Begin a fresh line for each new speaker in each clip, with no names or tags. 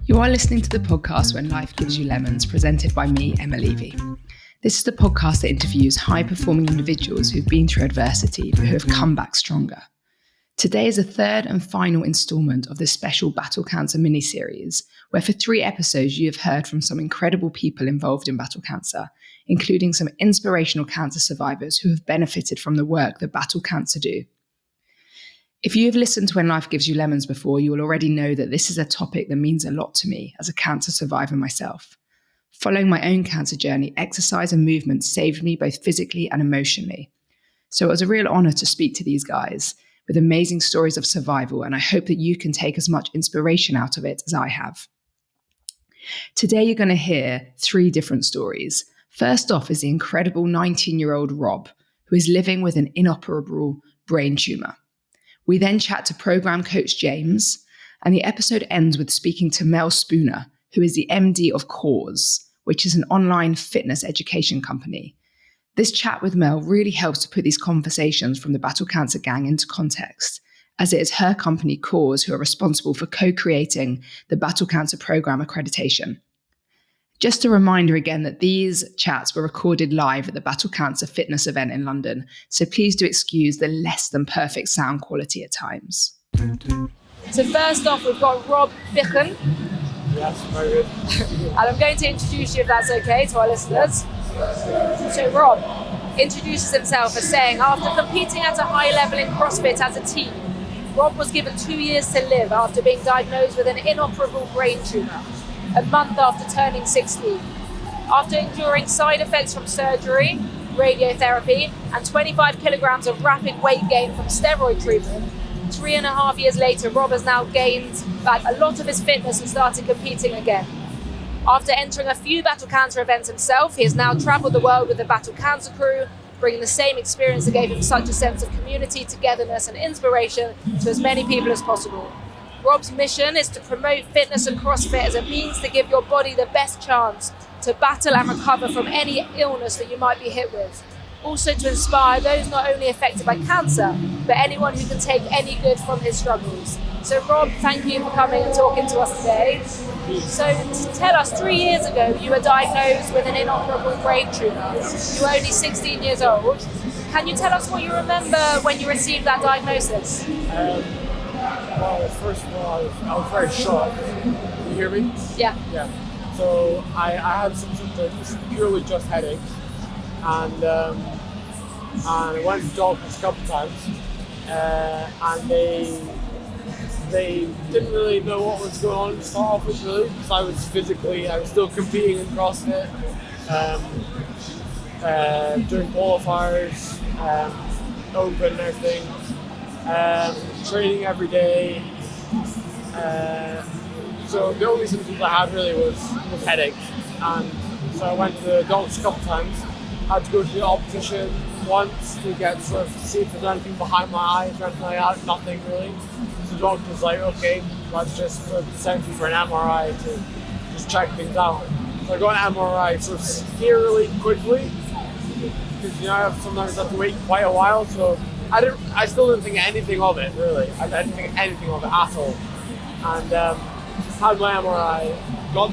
You are listening to the podcast When Life Gives You Lemons, presented by me, Emma Levy. This is the podcast that interviews high-performing individuals who've been through adversity but who have come back stronger. Today is the third and final instalment of this special Battle Cancer mini-series, where for 3 episodes you have heard from some incredible people involved in battle cancer, including some inspirational cancer survivors who have benefited from the work that Battle Cancer do. If you have listened to When Life Gives You Lemons before, you will already know that this is a topic that means a lot to me as a cancer survivor myself. Following my own cancer journey, exercise and movement saved me both physically and emotionally. So it was a real honour to speak to these guys with amazing stories of survival, and I hope that you can take as much inspiration out of it as I have. Today you're going to hear 3 different stories. First off is the incredible 19-year-old Rob, who is living with an inoperable brain tumour. We then chat to program coach James, and the episode ends with speaking to Mel Spooner, who is the MD of CAWS, which is an online fitness education company. This chat with Mel really helps to put these conversations from the Battle Cancer gang into context, as it is her company CAWS who are responsible for co-creating the Battle Cancer Program accreditation. Just a reminder again that these chats were recorded live at the Battle Cancer fitness event in London, so please do excuse the less than perfect sound quality at times.
So first off, we've got Rob Bichen.
Yes, very good.
And I'm going to introduce you, if that's okay, to our listeners. So Rob introduces himself as saying, after competing at a high level in CrossFit as a team, Rob was given 2 years to live after being diagnosed with an inoperable brain tumour, a month after turning 16. After enduring side effects from surgery, radiotherapy, and 25 kilograms of rapid weight gain from steroid treatment, 3.5 years later, Rob has now gained back a lot of his fitness and started competing again. After entering a few Battle Cancer events himself, he has now travelled the world with the Battle Cancer crew, bringing the same experience that gave him such a sense of community, togetherness, and inspiration to as many people as possible. Rob's mission is to promote fitness and CrossFit as a means to give your body the best chance to battle and recover from any illness that you might be hit with. Also to inspire those not only affected by cancer, but anyone who can take any good from his struggles. So Rob, thank you for coming and talking to us today. So tell us, 3 years ago you were diagnosed with an inoperable brain tumour. You were only 16 years old. Can you tell us what you remember when you received that diagnosis?
Well, first of all, I was very shocked. Can you hear me?
Yeah.
Yeah. So I had some symptoms, purely just headaches, and I went to the doctors a couple times, and they didn't really know what was going on to start off with, really, because I was still competing in CrossFit, doing qualifiers, open and everything. Training every day. So the only symptoms I had really was headache, and so I went to the doctor a couple times. Had to go to the optician once to get sort of see if there's anything behind my eyes or anything like that. Nothing really. So the doctor's like, okay, let's just send you for an MRI to just check things out. So I got an MRI sort of scarily quickly, because I sometimes have to wait quite a while. So I still didn't think anything of it, really. I didn't think anything of it at all. And had my MRI, got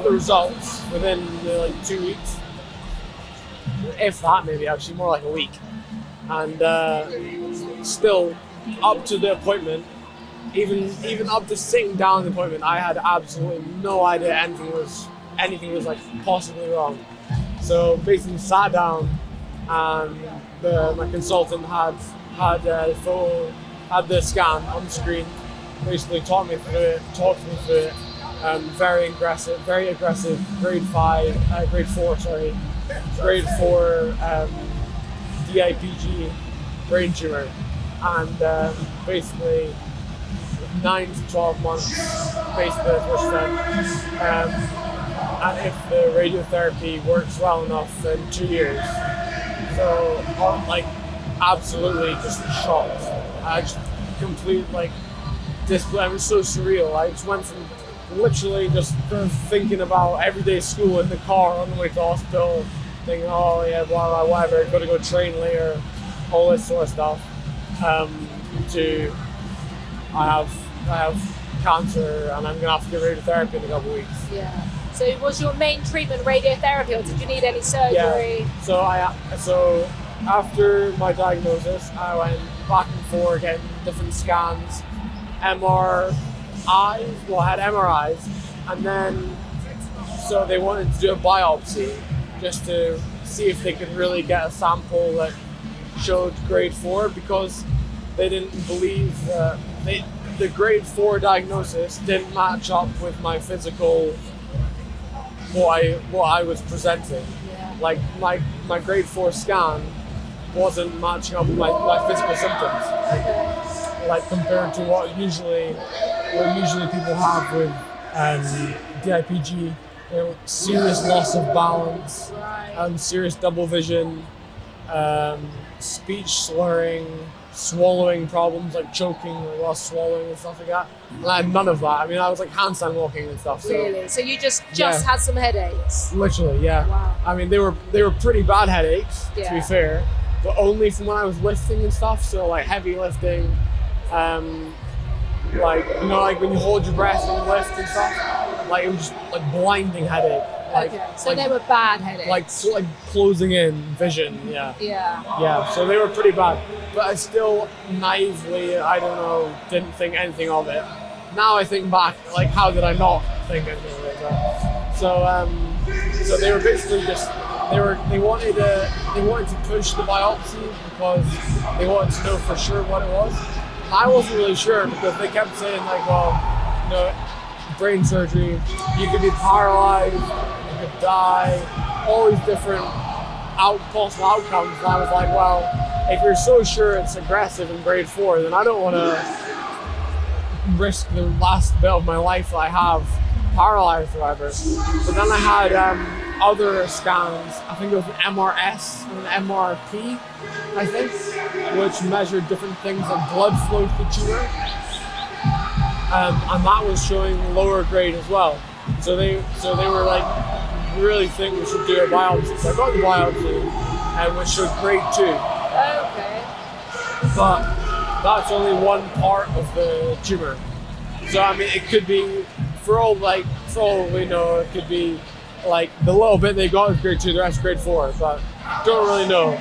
the results within 2 weeks. If that, maybe actually, more like a week. And still, up to the appointment, even up to sitting down the appointment, I had absolutely no idea anything was like possibly wrong. So basically sat down, and my consultant had the scan on the screen, basically talked me through it. Very aggressive, grade 4 DIPG brain tumor, and basically 9 to 12 months, basically as what she said. And if the radiotherapy works well enough, in 2 years. So absolutely just shocked. I just disbelief. It was so surreal. I just went from literally just thinking about everyday school in the car on the way to the hospital, thinking, oh yeah, whatever, gotta go train later, all this sort of stuff, to I have cancer, and I'm gonna have to get radiotherapy in a couple of weeks.
Yeah. So was your main treatment radiotherapy, or did you need any surgery?
Yeah. So after my diagnosis, I went back and forth getting different scans, MRIs. Well, I had MRIs, and then so they wanted to do a biopsy just to see if they could really get a sample that showed grade 4, because they didn't believe the grade 4 diagnosis didn't match up with my physical, what I was presenting.
Yeah.
Like my grade 4 scan wasn't matching up with my physical symptoms.
Okay.
Like compared to what usually people have with DIPG, serious loss of balance,
Right.
serious double vision, speech slurring, swallowing problems like choking while swallowing and stuff like that. And I had none of that. I mean, I was like handstand walking and stuff. So
Really? So you just
Yeah.
had some headaches?
literally, yeah.
Wow.
I mean, they were pretty bad headaches, to
Yeah.
be fair, but only from when I was lifting and stuff. So like heavy lifting, like like when you hold your breath and you lift and stuff. Like it was just like blinding headache. Like,
Okay. So
like,
they were bad headaches?
like closing in vision. Yeah.
Yeah.
Yeah. So they were pretty bad, but I still naively, I don't know, didn't think anything of it. Now I think back, like how did I not think anything of it? So they were basically just they wanted to push the biopsy because they wanted to know for sure what it was. I wasn't really sure because they kept saying like, well, brain surgery, you could be paralyzed, you could die, all these different possible outcomes. And I was like, well, if you're so sure it's aggressive in grade 4, then I don't want to risk the last bit of my life that I have paralyzed or whatever. But then I had other scans, I think it was an MRS and an MRP, I think, which measured different things like blood flow to the tumor. And that was showing lower grade as well. So they were like, really think we should do a biopsy. So I got the biopsy, which showed grade 2.
Okay.
But that's only one part of the tumor. So I mean, it could be, for all we know, it could be like the little bit they got is grade 2, the rest grade 4, but don't really know.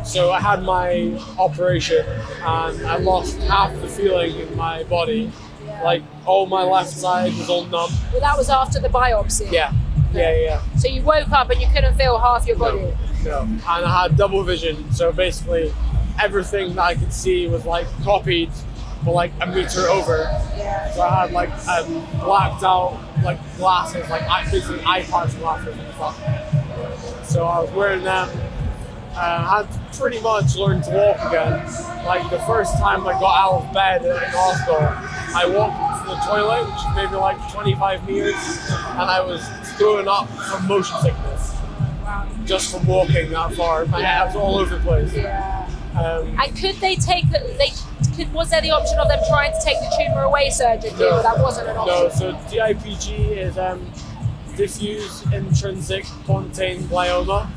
So I had my operation and I lost half the feeling in my body.
Yeah.
Like all my left side was all numb.
Well, that was after the biopsy?
Yeah.
So you woke up and you couldn't feel half your body?
No. And I had double vision, so basically everything that I could see was like copied for like a meter over.
Yeah.
So I had like blacked out like glasses, like basically eye patch glasses and stuff. So I was wearing them. I had pretty much learned to walk again. Like the first time I got out of bed in the hospital, I walked to the toilet, which is maybe like 25 meters, and I was throwing up from motion sickness.
Wow.
Just from walking that far. My head was all over the place.
Yeah.
And
could they take was there the option of them trying to take the tumour away surgically?
No.
But that wasn't an option?
No, so DIPG is diffuse intrinsic pontine glioma.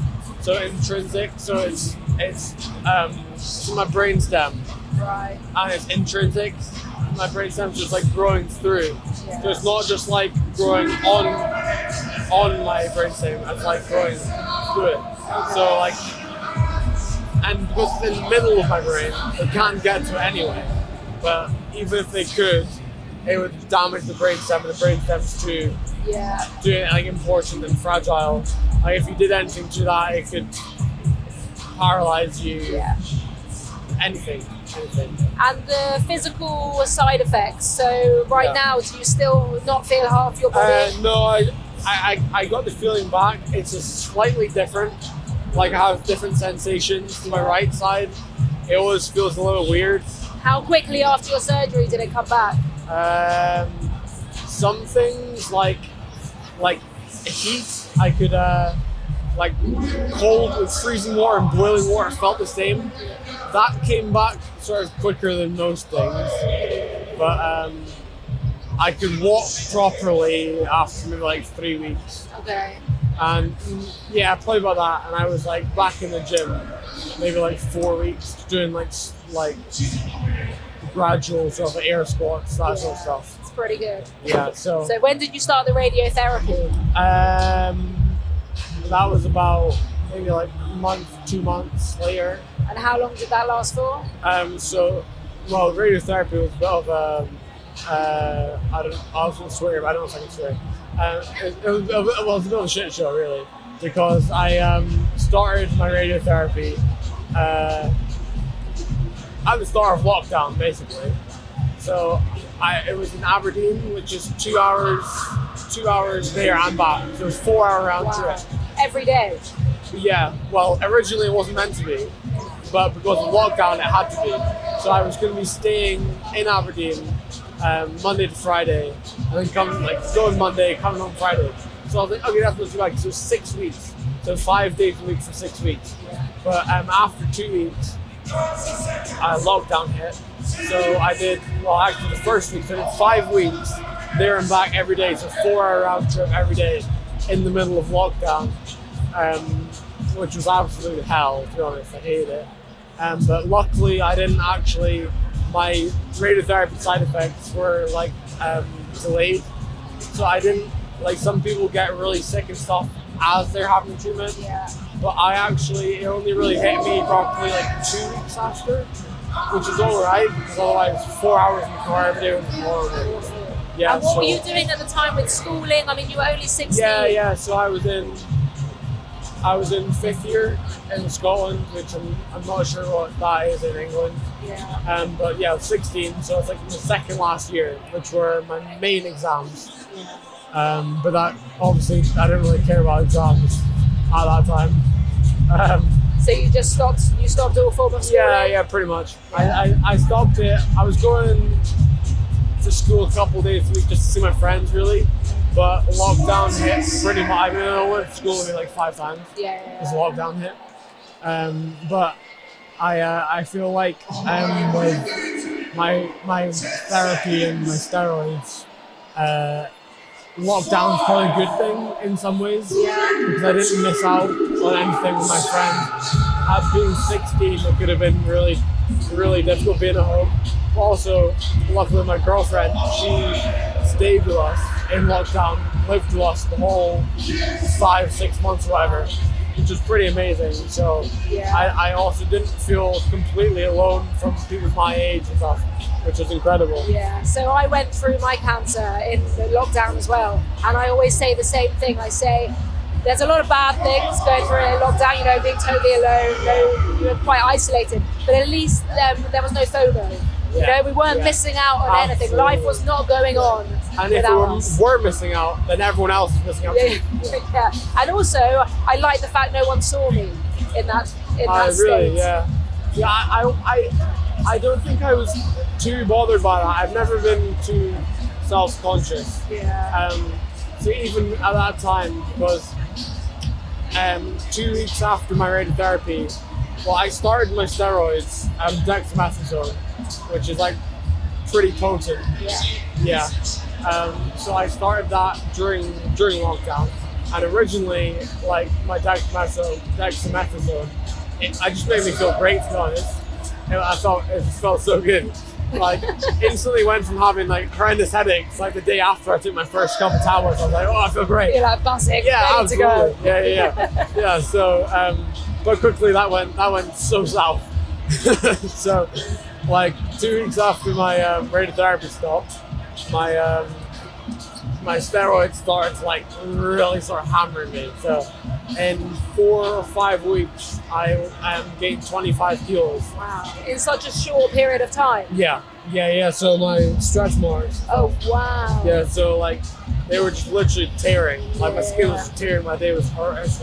So intrinsic, so it's in my brainstem,
Right.
and it's intrinsic. My brainstem's just like growing through.
Yeah.
So it's not just like growing on my brainstem. It's like growing through it. So like, and because it's in the middle of my brain, they can't get to it anyway. But even if they could, it would damage the brainstem, and the brainstem's too like important and fragile. Like if you did anything to that, it could paralyze you.
Yeah.
Anything.
And the physical side effects. So right now, do you still not feel half your body?
No, I got the feeling back. It's just slightly different. Like I have different sensations to my right side. It always feels a little weird.
How quickly after your surgery did it come back?
Some things like heat, I could like cold with freezing water and boiling water felt the same. That came back sort of quicker than most things, but I could walk properly after maybe like 3 weeks.
Okay.
And yeah, probably about that. And I was like back in the gym, maybe like 4 weeks, doing like gradual sort of air squats, that sort of stuff.
It's pretty good.
Yeah, so
when did you start the radiotherapy?
that was about maybe like a month, 2 months later.
And how long did that last for?
Radiotherapy was a bit of I was going to swear, but I don't know if I can swear. It was a bit of a shit show, really, because I started my radiotherapy at the start of lockdown, basically. So it was in Aberdeen, which is 2 hours there and back. So it was 4 hour round trip.
Every day?
Yeah, well, originally it wasn't meant to be, but because of lockdown it had to be. So I was going to be staying in Aberdeen Monday to Friday, and then going Monday, coming home Friday. So I was like, okay, that's not too bad, because it was 6 weeks. So 5 days a week for 6 weeks. But after 2 weeks, lockdown hit. So I did, actually the first week, so I did 5 weeks there and back every day. So 4 hour round trip every day in the middle of lockdown, which was absolute hell, to be honest. I hated it. But luckily I didn't actually, my radiotherapy side effects were delayed. So I didn't, some people get really sick and stuff as they're having treatment. Yeah. But it only really hit me probably 2 weeks after, which is alright, because otherwise 4 hours in the car every day was horrible. Yeah,
and what were you doing at the time with schooling? I mean, you were only 16.
Yeah. So I was in 5th year in Scotland, which I'm not sure what that is in England.
Yeah.
But yeah, I was 16, so it's the second last year, which were my main exams. Yeah. But that obviously I didn't really care about exams at that time.
So you just stopped. You stopped all form of schooling?
Yeah, pretty much. I stopped it. I was going to school a couple days a week just to see my friends, really. But lockdown hit pretty much. I mean, I went to school maybe 5 times.
Yeah.
As lockdown hit. But I feel like with my therapy and my steroids, lockdown's probably a good thing in some ways, because I didn't miss out on anything with my friends. At being 16, it could have been really, really difficult being at home. But also, luckily my girlfriend, she stayed with us in lockdown, lived with us the whole 5-6 months or whatever, which was pretty amazing. So I also didn't feel completely alone from people my age and stuff, which was incredible.
Yeah, so I went through my cancer in the lockdown as well, and I always say the same thing. I say there's a lot of bad things going through a lockdown, being totally alone, you were quite isolated, but at least there was no FOMO. We weren't missing out on anything. Life was not going on.
And if we were missing out, then everyone else was missing out too.
Yeah. And also, I like the fact no one saw me in that state.
Really, yeah. I don't think I was too bothered by that. I've never been too self-conscious.
Yeah.
So even at that time, because 2 weeks after my radiotherapy, I started my steroids, dexamethasone, which is pretty potent. Yeah. So I started that during lockdown, and originally my dexamethasone, it just made me feel great, to be honest. It just felt so good. Instantly went from having horrendous headaches the day after I took my first couple of tablets. I was oh, I feel great.
You're buzzing,
yeah,
ready
absolutely.
to go.
Yeah. So, but quickly that went so south. So, 2 weeks after my radiotherapy stopped, my steroids started to really start hammering me. So in 4 or 5 weeks, I gained 25 kilos.
Wow! In such a short period of time.
Yeah. So my stretch marks.
Oh wow!
Yeah. So they were just literally tearing. My skin was tearing. My day was horrendous.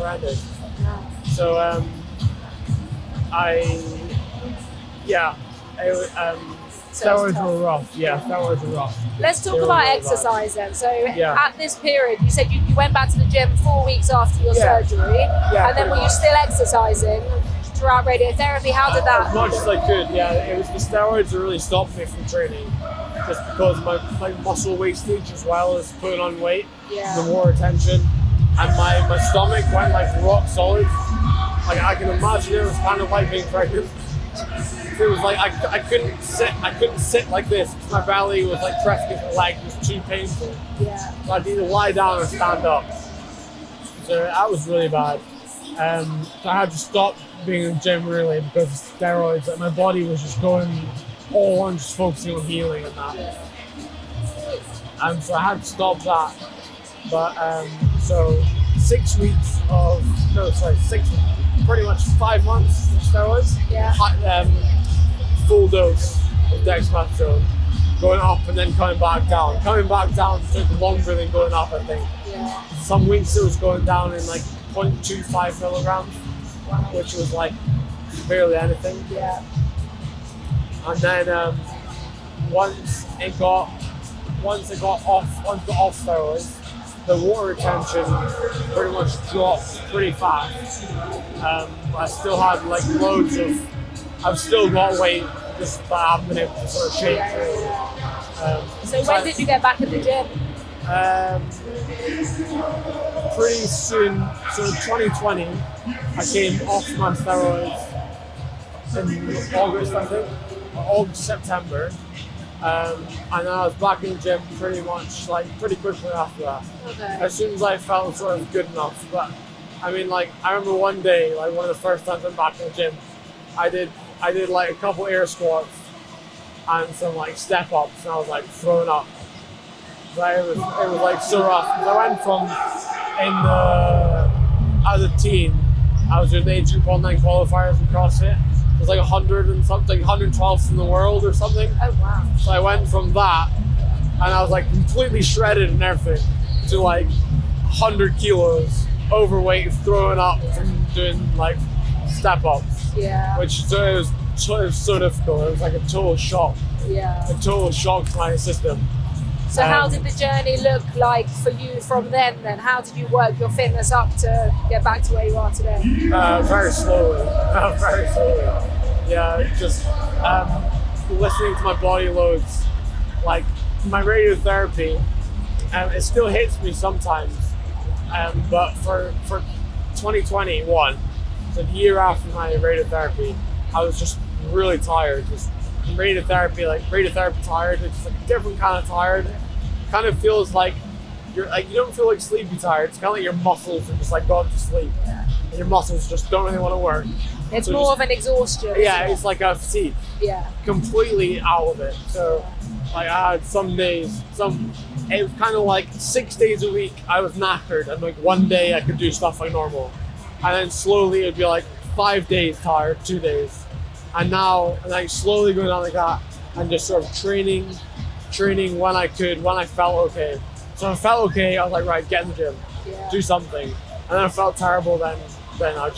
Yeah.
So steroids were rough. Yeah, steroids were rough.
Let's talk about exercise then. So at this period, you said you went back to the gym 4 weeks after your surgery, and then were you still exercising throughout radiotherapy? How did that?
As much as I could, yeah. It was the steroids that really stopped me from training, just because my muscle wastage as well as putting on weight, the more attention, and my stomach went rock solid. I can imagine it was kind of like being pregnant. it was like I couldn't sit like this because my belly was like pressing against my leg. It was too painful.
Yeah.
So I'd either lie down or stand up. So that was really bad. So I had to stop being in the gym really because of steroids. Like my body was just going all on just focusing on healing and that. So I had to stop that. But so 6 weeks of pretty much 5 months of steroids.
Yeah.
Full dose of dexamethasone, going up and then coming back down. Coming back down took longer than going up, I think.
Yeah.
Some weeks it was going down in like 0.25 milligrams, which was like barely anything.
Yeah.
And then once it got off steroids, the water retention pretty much dropped pretty fast. I still had like I've still got weight, just but I haven't been able to sort of shape it.
So when did you get back in the gym?
Pretty soon, so 2020, I came off my steroids in August, I think, or August, September. And then I was back in the gym pretty quickly after that.
Okay.
As soon as I felt sort of good enough. But I mean, like, I remember one day, like one of the first times I'm back in the gym, I did like a couple air squats and some like step ups, and I was like throwing up. Like, it was like so rough. I went from as a teen, I was doing the age group online qualifiers in CrossFit. It was like 100 and something, 112th in the world or something.
Oh wow.
So I went from that, and I was like completely shredded and everything, to like 100 kilos, overweight, throwing up from doing like step ups.
Yeah.
Which so it was so difficult. It was like a total shock.
Yeah.
A total shock to my system.
So how did the journey look like for you from then? How did you work your fitness up to get back to where you are today?
Very slowly. Very slowly. Yeah, just listening to my body loads. Like my radiotherapy, it still hits me sometimes. But for 2021, so the year after my radiotherapy, I was just really tired. Just radiotherapy tired. It's like a different kind of tired. Kind of feels like you don't feel like sleepy tired. It's kind of like your muscles are just like gone to sleep, and your muscles just don't really want to work.
It's more of an exhaustion.
Yeah, it's like a fatigue.
Yeah.
Completely out of it. So, like I had some days, it was kind of like 6 days a week I was knackered, and like one day I could do stuff like normal, and then slowly it'd be like 5 days tired, 2 days. And now, like slowly going on like that, and just sort of training when I could, when I felt okay. So when I felt okay, I was like, right, get in the gym, do something. And then I felt terrible, then I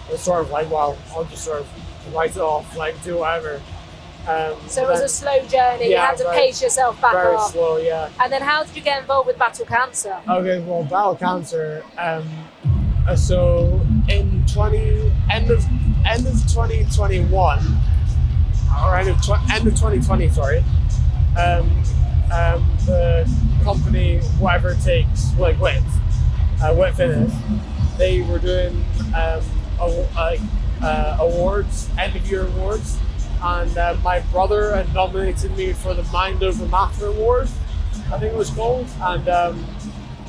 was sort of like, well, I'll just sort of write it off, like do whatever.
So it was a slow journey. You had to pace yourself back
very
up.
Very slow, yeah.
And then how did you get involved with Battle Cancer?
Okay, well, Battle Cancer. So in end of 2021, or end of 2020, sorry. The company, whatever it takes, like WIT Fitness, they were doing awards, end of year awards, and my brother had nominated me for the Mind Over Matter Award, I think it was called, and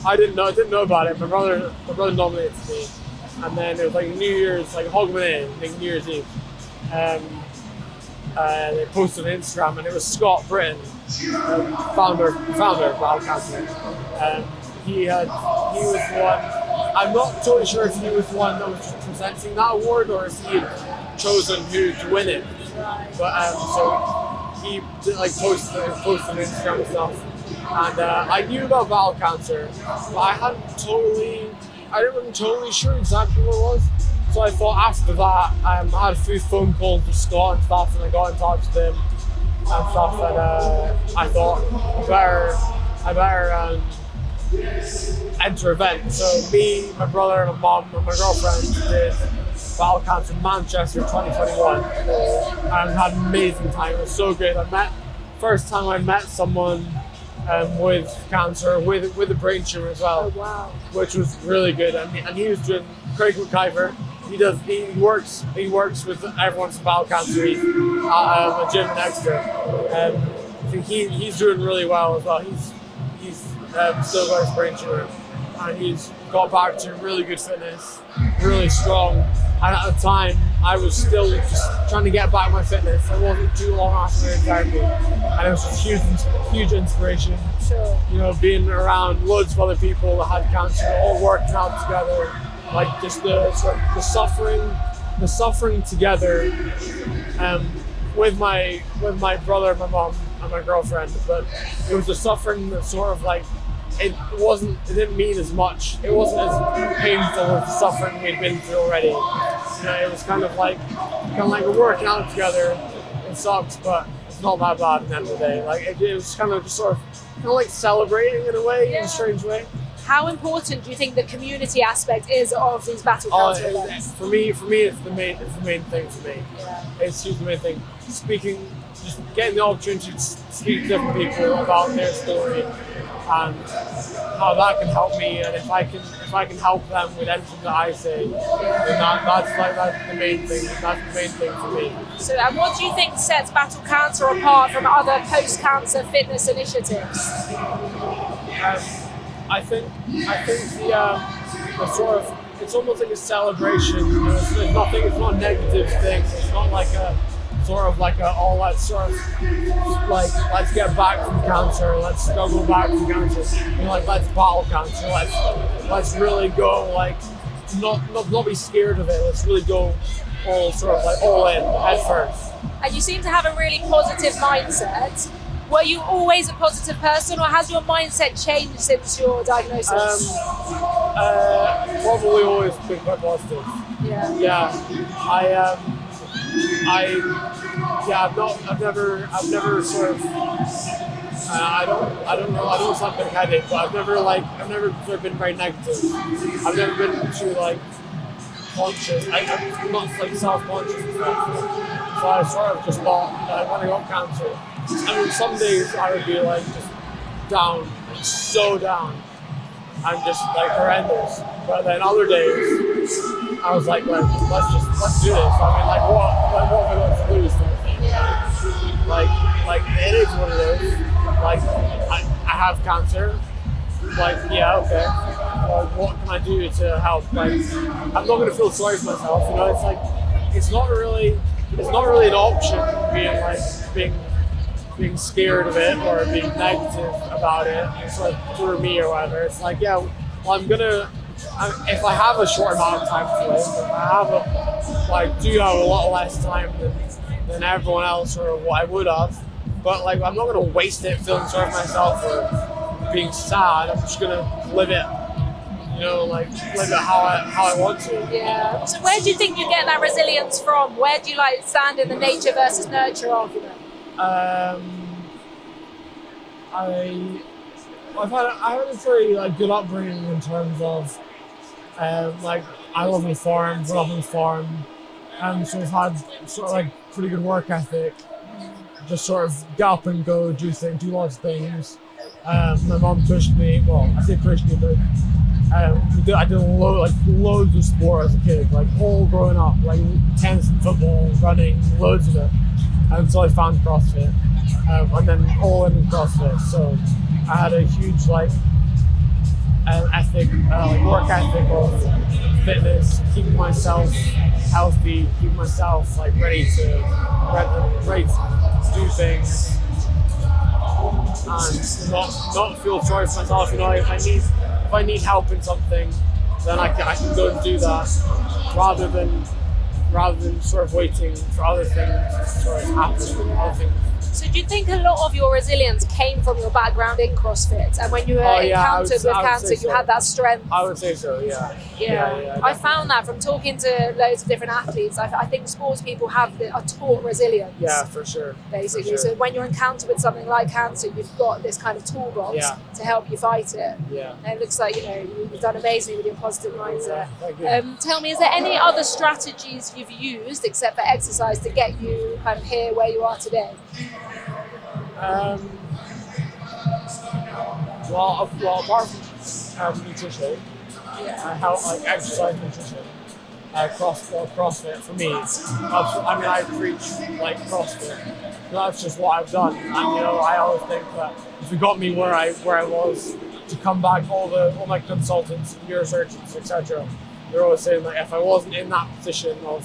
I didn't know about it. My brother nominated me, and then it was like New Year's, like Hogmanay, like New Year's Eve. They posted on Instagram, and it was Scott Britton, founder of Battle Cancer. He was the one. I'm not totally sure if he was the one that was just presenting that award, or if he had chosen who to win it. But so he did, like posted on Instagram and stuff. And I knew about Battle Cancer, but I wasn't totally sure exactly what it was. So I thought after that, I had a few phone calls with Scott and stuff, and I got in touch with him and stuff, and I thought I better enter event. So me, my brother, and my mum, and my girlfriend did Battle Cancer Manchester 2021, and I had an amazing time. It was so good. First time I met someone with cancer, with a brain tumor as well.
Oh, wow.
Which was really good. And he was doing Craig McIver, he works with everyone's bowel cancer. He's a gym in Exeter, and I think he's doing really well as well. He's still got his brain tumor, and he's got back to really good fitness, really strong. And at the time, I was still just trying to get back my fitness. I wasn't too long after therapy, and it was just huge inspiration.
Sure.
You know, being around loads of other people that had cancer, all working out together, like just the suffering together, with my brother, my mom, and my girlfriend. But it was the suffering that sort of like it didn't mean as much. It wasn't as painful as the suffering we'd been through already. You know, it was kind of like we're working out together. It sucks, but it's not that bad at the end of the day. Like it was kind of just sort of like celebrating in a way, in a strange way.
How important do you think the community aspect is of these battle cancer events?
For me, it's the main thing for me.
Yeah.
It's the main thing. Just getting the opportunity to speak to different people about their story and how that can help me, and if I can help them with anything that I say, then that's the main thing. That's the main thing for me.
So, and what do you think sets battle cancer apart from other post-cancer fitness initiatives?
I think the sort of, it's almost like a celebration. You know, it's not a negative thing. It's not like a sort of like let's let's get back from cancer, let's struggle back from cancer. You know, like let's battle cancer. Let's really go not be scared of it. Let's really go all in head first.
And you seem to have a really positive mindset. Were you always a positive person, or has your mindset changed since your diagnosis?
Probably always been quite positive.
Yeah.
I've never sort of. I don't know. I don't sound big-headed, but I've never sort of been very negative. I've never been too conscious. I'm not self-conscious and stuff. So I sort of just thought that when I got cancer, I mean, some days I would be just down, so down, and just horrendous. But then other days, I was let's do this. I mean, what have I got to lose? It is what it is. I have cancer. Yeah, okay. What can I do to help? I'm not going to feel sorry for myself. You know, it's not really an option being scared of it or being negative about it. It's for me or whatever. It's if I have a short amount of time to live, if I do have a lot less time than everyone else or what I would have, but I'm not going to waste it feeling sorry for myself or being sad. I'm just going to live it, live it how I want to.
Yeah. So where do you think you get that resilience from? Where do you stand in the nature versus nurture argument?
I had a very good upbringing in terms of I live on a farm, grew up on a farm, and so I've had pretty good work ethic. Just sort of get up and go, do lots of things. My mom pushed me. Well, I say pushed me, but I did loads of sport as a kid, all growing up, tennis and football, running, loads of it. And so I found CrossFit, and then all in CrossFit. So I had a huge work ethic of fitness, keeping myself healthy, keeping myself ready to do things, and not feel sorry for myself. You know, if I need help in something, then I can go and do that, rather than sort of waiting for other things to sort of happen. Other things.
So do you think a lot of your resilience came from your background in CrossFit, and when you were encountered with cancer, you had that strength?
I would say so, yeah.
I found that from talking to loads of different athletes. I think sports people are taught resilience.
Yeah, for sure.
Basically,
for sure.
So when you're encountered with something like cancer, you've got this kind of toolbox to help you fight it.
Yeah.
And it looks like you've done amazingly with your positive mindset.
Thank you.
Tell me, is there any other strategies you've used except for exercise to get you kind of here where you are today? Apart from nutrition, I help exercise nutrition.
CrossFit for me. I preach like CrossFit. That's just what I've done, and I always think that if it got me where I was, to come back, all my consultants, neurosurgeons, etc. They're always saying that if I wasn't in that position of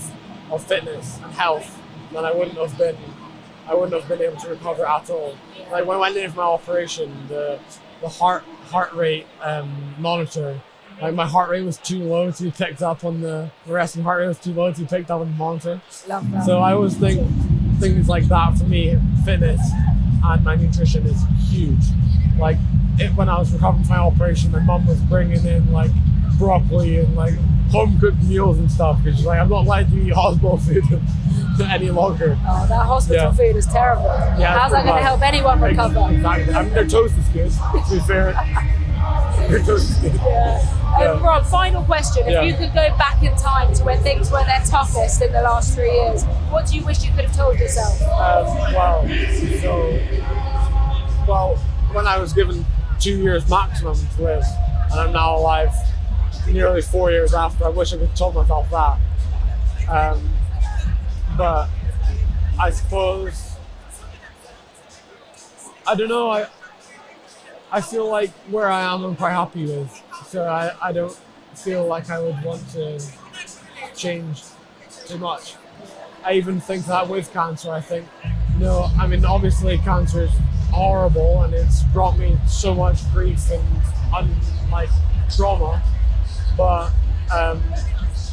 fitness and health, then I wouldn't have been able to recover at all. Like when I went in for my operation, the heart rate monitor, like my heart rate was too low to be picked up on the resting heart rate was too low to be picked up on the monitor.
Love that.
So I always think things like that for me, fitness and my nutrition is huge. Like when I was recovering from my operation, my mum was bringing in like broccoli and like home cooked meals and stuff because she's like, I'm not allowed to eat hospital food any longer.
Oh, that hospital food is terrible.
Yeah,
how's that going to help anyone recover?
Exactly. I mean, their toast is good, to be fair. Their toast is good.
Yeah. Rob, final question. If you could go back in time to when things were their toughest in the last 3 years, what do you wish you could have told yourself?
When I was given 2 years maximum to live, and I'm now alive nearly 4 years after, I wish I could have told myself that. But I suppose, I don't know, I feel like where I am, I'm quite happy with. So I don't feel like I would want to change too much. I even think that with cancer, I think, obviously cancer is horrible and it's brought me so much grief and trauma, but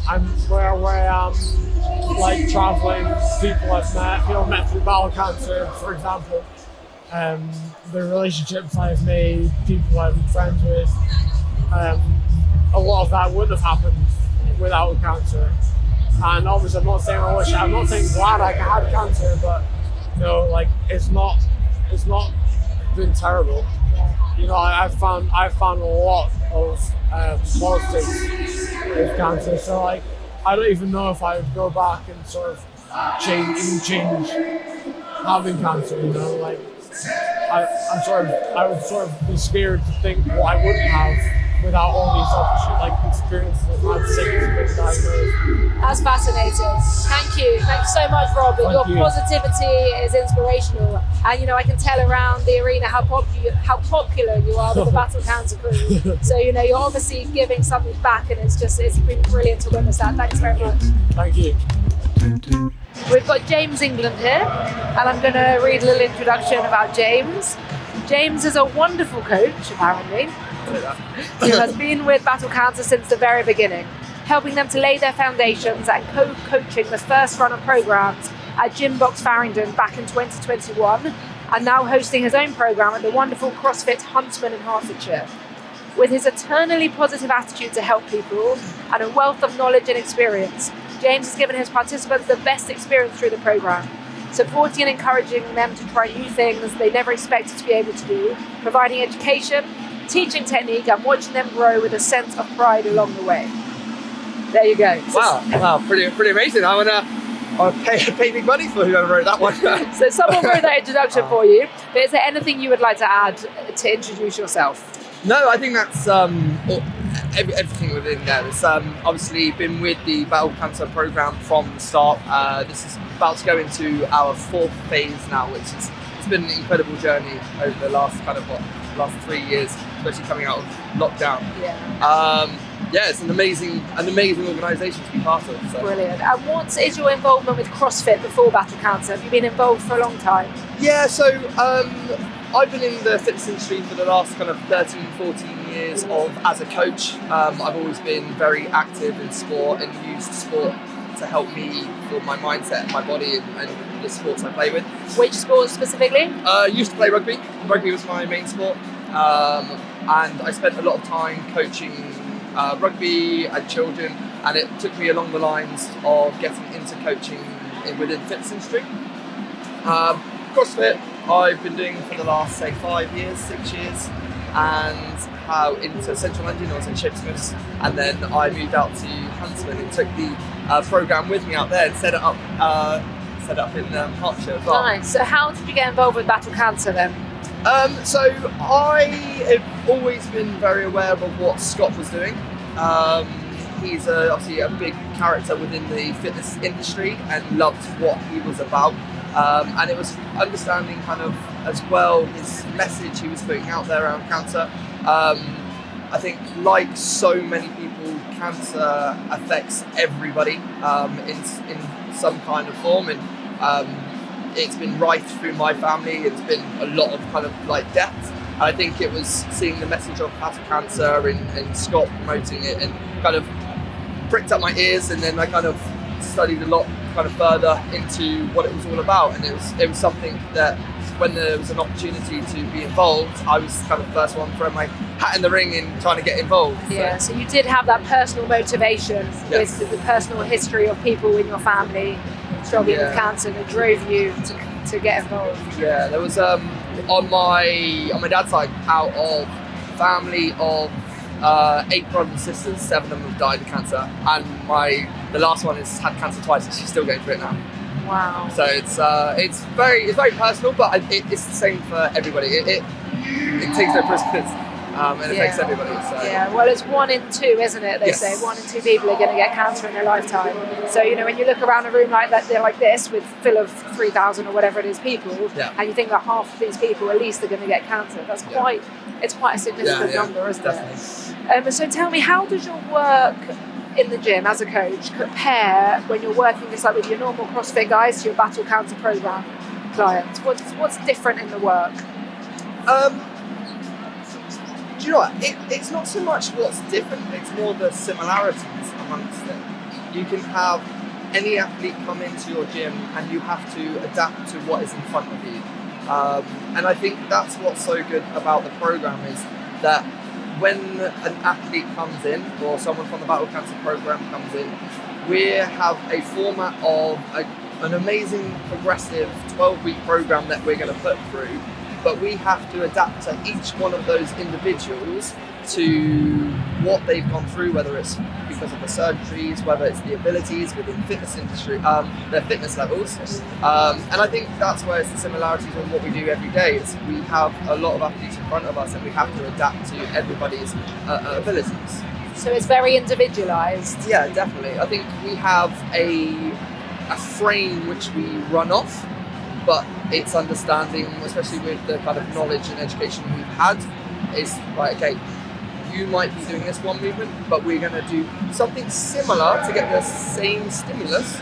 I'm where I am, like traveling, people I've met through bowel cancer, for example. The relationships I've made, people I've been friends with, a lot of that wouldn't have happened without cancer. And obviously, I'm not saying glad I had cancer, but it's not been terrible. I've found a lot of positives with cancer. So I don't even know if I would go back and sort of change having cancer. I would sort of be scared to think what I wouldn't have without all these experiences I've had since being diagnosed.
That's fascinating. Thank you. Thanks so much, Rob. Your positivity is inspirational, and I can tell around the arena how popular you are with the Battle Cancer crew. So you're obviously giving something back, and it's been brilliant to witness that. Thanks very much.
Thank you.
We've got James England here, and I'm going to read a little introduction about James. James is a wonderful coach, apparently, who has been with Battle Cancer since the very beginning, helping them to lay their foundations and co-coaching the first run of programs at Gymbox Farringdon back in 2021, and now hosting his own program at the wonderful CrossFit Huntsman in Hertfordshire. With his eternally positive attitude to help people and a wealth of knowledge and experience, James has given his participants the best experience through the program, supporting and encouraging them to try new things they never expected to be able to do, providing education, teaching technique, and watching them grow with a sense of pride along the way. There you go.
Wow, pretty amazing. I'll pay big money for whoever wrote that one.
So someone wrote that introduction for you, but is there anything you would like to add to introduce yourself?
No, I think that's everything within there. It's obviously been with the Battle Cancer program from the start. This is about to go into our 4th phase now, which it's been an incredible journey over the last 3 years, especially coming out of lockdown. It's an amazing organisation to be part of. So.
Brilliant. And what is your involvement with CrossFit before Battle Cancer? Have you been involved for a long time?
Yeah, so I've been in the fitness industry for the last 13, 14 years as a coach. I've always been very active in sport and used sport to help me for my mindset and my body and the sports I play with.
Which sports specifically?
Used to play rugby. Rugby was my main sport. And I spent a lot of time coaching rugby and children, and it took me along the lines of getting into coaching within the fitness industry. CrossFit I've been doing for the last 6 years, and how into Central London. I was in Shipsmiths, and then I moved out to Huntsman and took the program with me out there and set it up in Hertfordshire as well.
Nice. So how did you get involved with Battle Cancer then?
So I have always been very aware of what Scott was doing. he's obviously a big character within the fitness industry and loved what he was about. And it was understanding kind of as well his message he was putting out there around cancer. I think like so many people, cancer affects everybody in some kind of form, and it's been rife through my family. It's been a lot of kind of like death. I think it was seeing the message of battle cancer and Scott promoting it and kind of pricked up my ears, and then I kind of studied a lot kind of further into what it was all about, and it was something that when there was an opportunity to be involved, I was kind of the first one throwing my hat in the ring and trying to get involved.
Yeah, so you did have that personal motivation with the personal history of people in your family struggling with cancer that drove you to get involved.
Yeah, there was on my dad's side, out of family of 8 brothers and sisters, 7 of them have died of cancer, and the last one has had cancer twice and she's still going through it now.
Wow.
So it's very personal, but it's the same for everybody. It takes no prisoners. It affects everybody. So.
Yeah, well, it's 1 in 2, isn't it? They say 1 in 2 people are going to get cancer in their lifetime. So, when you look around a room like that, they're like this, full of 3,000 or whatever it is people, and you think that half of these people at least are going to get cancer. That's quite a significant number, isn't it? So tell me, how does your work in the gym as a coach compare when you're working just like with your normal CrossFit guys to your battle cancer program clients? What's different in the work?
Do you know what? It's not so much what's different, it's more the similarities amongst them. You can have any athlete come into your gym and you have to adapt to what is in front of you. And I think that's what's so good about the program is that when an athlete comes in or someone from the Battle Cancer program comes in, we have a format of an amazing progressive 12-week program that we're going to put through, but we have to adapt to each one of those individuals to what they've gone through, whether it's because of the surgeries, whether it's the abilities within fitness industry, their fitness levels. And I think that's where it's the similarities of what we do every day. Is we have a lot of athletes in front of us and we have to adapt to everybody's abilities.
So it's very individualised.
Yeah, definitely. I think we have a frame which we run off, but it's understanding, especially with the kind of knowledge and education we've had, is like, okay, you might be doing this one movement, but we're going to do something similar to get the same stimulus,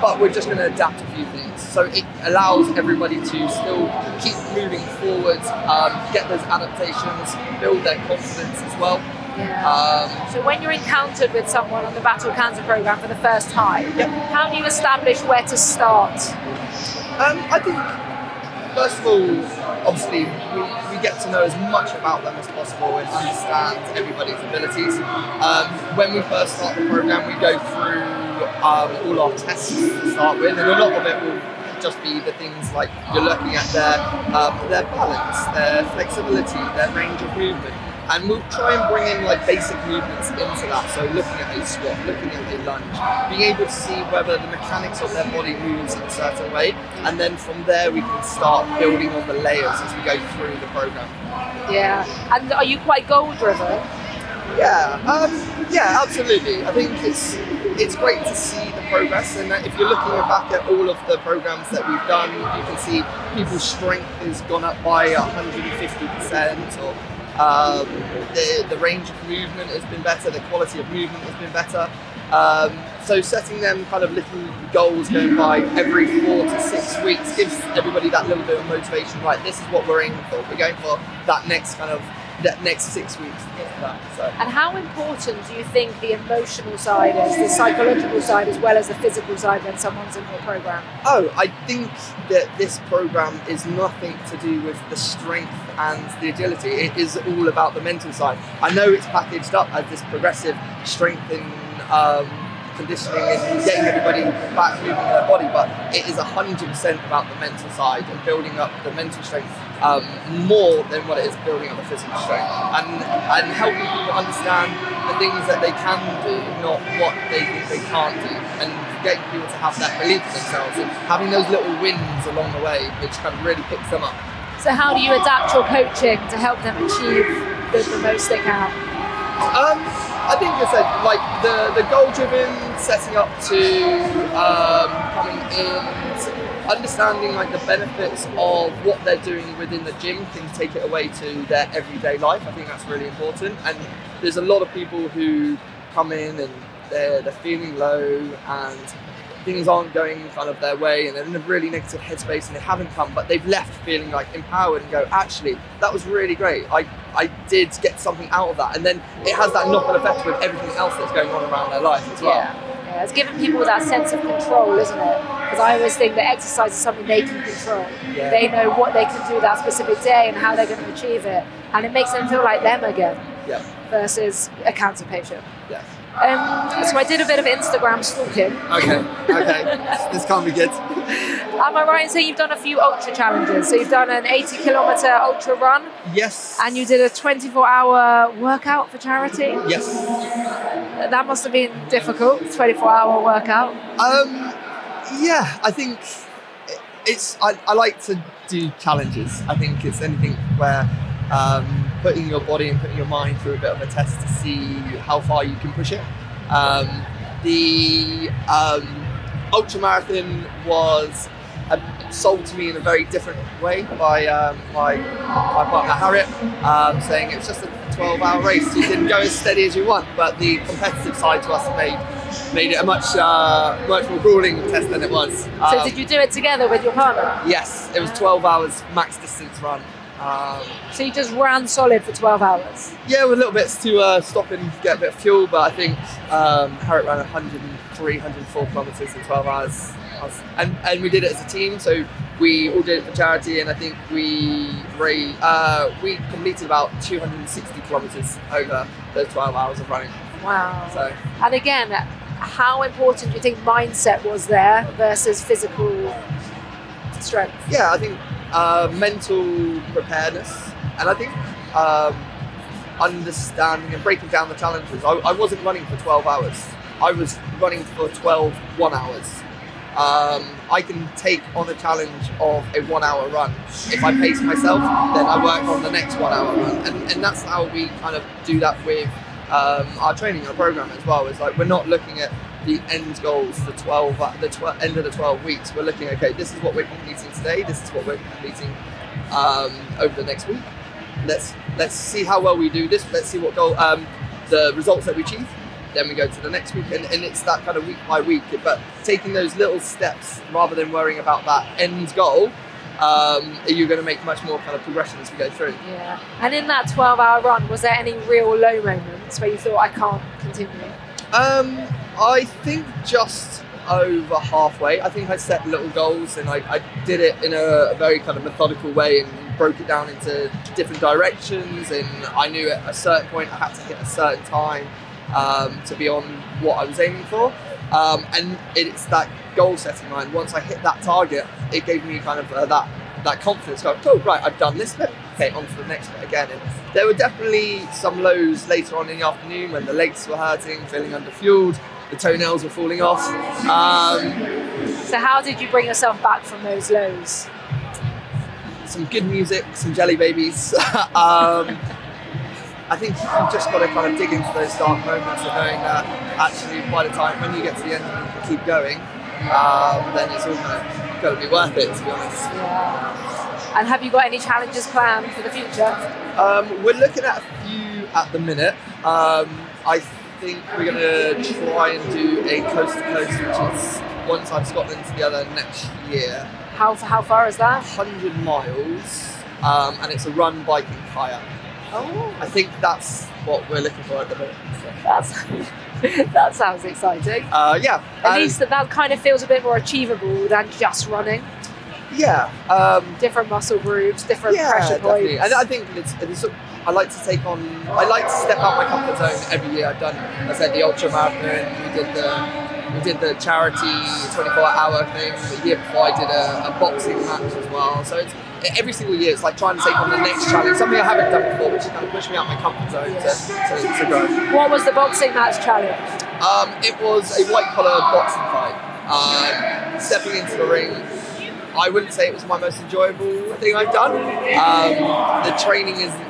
but we're just going to adapt a few things. So it allows everybody to still keep moving forwards, get those adaptations, build their confidence as well.
Yeah. So when you're encountered with someone on the Battle Cancer program for the first time, how do you establish where to start?
I think, first of all, obviously, we get to know as much about them as possible and understand everybody's abilities. When we first start the program, we go through all our tests to start with, and a lot of it will just be the things like you're looking at their balance, their flexibility, their range of movement. And we'll try and bring in like basic movements into that. So looking at a squat, looking at a lunge, being able to see whether the mechanics of their body moves in a certain way. And then from there we can start building on the layers as we go through the program.
Yeah. And are you quite goal driven?
Yeah, absolutely. I think it's great to see the progress, and if you're looking back at all of the programs that we've done, you can see people's strength has gone up by 150%, or the range of movement has been better, the quality of movement has been better. So setting them kind of little goals going by every 4 to 6 weeks gives everybody that little bit of motivation. Right, this is what we're aiming for. We're going for that next 6 weeks. So.
And how important do you think the emotional side is, the psychological side as well as the physical side when someone's in your program?
Oh, I think that this program is nothing to do with the strength and the agility. It is all about the mental side. I know it's packaged up as this progressive strength and conditioning and getting everybody back moving their body, but it is 100% about the mental side and building up the mental strength more than what it is building up the physical strength, and helping people understand the things that they can do, not what they think they can't do, and getting people to have that belief in themselves and having those little wins along the way, which kind of really picks them up.
So how do you adapt your coaching to help them achieve the most they can?
I think it's like the goal-driven, setting up to coming in, understanding like the benefits of what they're doing within the gym can take it away to their everyday life. I think that's really important. And there's a lot of people who come in and they're feeling low and things aren't going kind of their way and they're in a really negative headspace and they haven't come, but they've left feeling like empowered and go, actually, that was really great. I did get something out of that. And then it has that knock-on effect with everything else that's going on around their life as well.
Yeah, it's giving people that sense of control, isn't it? Because I always think that exercise is something they can control. Yeah. They know what they can do that specific day and how they're going to achieve it. And it makes them feel like them again.
Yeah.
Versus a cancer patient.
Yeah.
So I did a bit of Instagram stalking.
Okay. This can't be good.
Am I right in saying you've done a few ultra challenges? So you've done an 80-kilometer ultra run.
Yes.
And you did a 24-hour workout for charity.
Yes.
That must have been difficult. 24-hour workout.
Yeah, I think it's. I like to do challenges. I think it's anything where. Putting your body and putting your mind through a bit of a test to see how far you can push it. The ultra marathon was sold to me in a very different way by my partner Harriet, saying it was just a 12-hour race. You didn't go as steady as you want, but the competitive side to us made it a much more grueling test than it was.
So did you do it together with your partner?
Yes, it was 12 hours max distance run.
So you just ran solid for 12 hours?
Yeah, with little bits to stop and get a bit of fuel, but I think Harriet ran 103, 104 kilometres in 12 hours. And we did it as a team, so we all did it for charity, and I think we completed about 260 kilometres over those 12 hours of running.
Wow.
So.
And again, how important do you think mindset was there versus physical strength?
Yeah, I think mental preparedness, and I think understanding and breaking down the challenges. I wasn't running for 12 hours. I was running for 12 1-hours. I can take on a challenge of a 1-hour run. If I pace myself, then I work on the next 1-hour run. And that's how we kind of do that with our training, our program as well. It's like we're not looking at the end goals, the end of the 12 weeks. We're looking, okay, this is what we're completing today. This is what we're completing over the next week. Let's see how well we do this. Let's see what goal, the results that we achieve. Then we go to the next week, and it's that kind of week by week. But taking those little steps rather than worrying about that end goal, you're going to make much more kind of progression as we go through.
Yeah. And in that 12-hour run, was there any real low moments where you thought, I can't continue?
I think just over halfway. I think I set little goals and I did it in a very kind of methodical way and broke it down into different directions, and I knew at a certain point I had to hit a certain time to be on what I was aiming for. And it's that goal setting line. Once I hit that target, it gave me kind of that confidence. Go, oh, right, I've done this bit. Okay, on to the next bit again. And there were definitely some lows later on in the afternoon when the legs were hurting, feeling underfueled, the toenails were falling off.
So how did you bring yourself back from those lows?
Some good music, some jelly babies. I think you've just got to kind of dig into those dark moments and knowing that actually by the time when you get to the end and you can keep going, then it's all going to be worth it, to be honest.
Yeah. And have you got any challenges planned for the future?
We're looking at a few at the minute. I think we're going to try and do a coast to coast, which is one side of Scotland to the other next year.
How far is that?
100 miles, and it's a run, bike and kayak.
Oh.
I think that's what we're looking for at the minute.
That sounds exciting.
Yeah.
At least that kind of feels a bit more achievable than just running.
Yeah.
Different muscle groups, different pressure
definitely.
points.
And I think I like to step out my comfort zone every year. I've done, I said, the ultra marathon. We did the charity 24-hour thing. The year before I did a boxing match as well. So it's every single year it's like trying to take on the next challenge, something I haven't done before, which is kind of push me out my comfort zone to grow.
What was the boxing match challenge?
It was a white-collar boxing fight. Stepping into the ring, I wouldn't say it was my most enjoyable thing I've done. The training isn't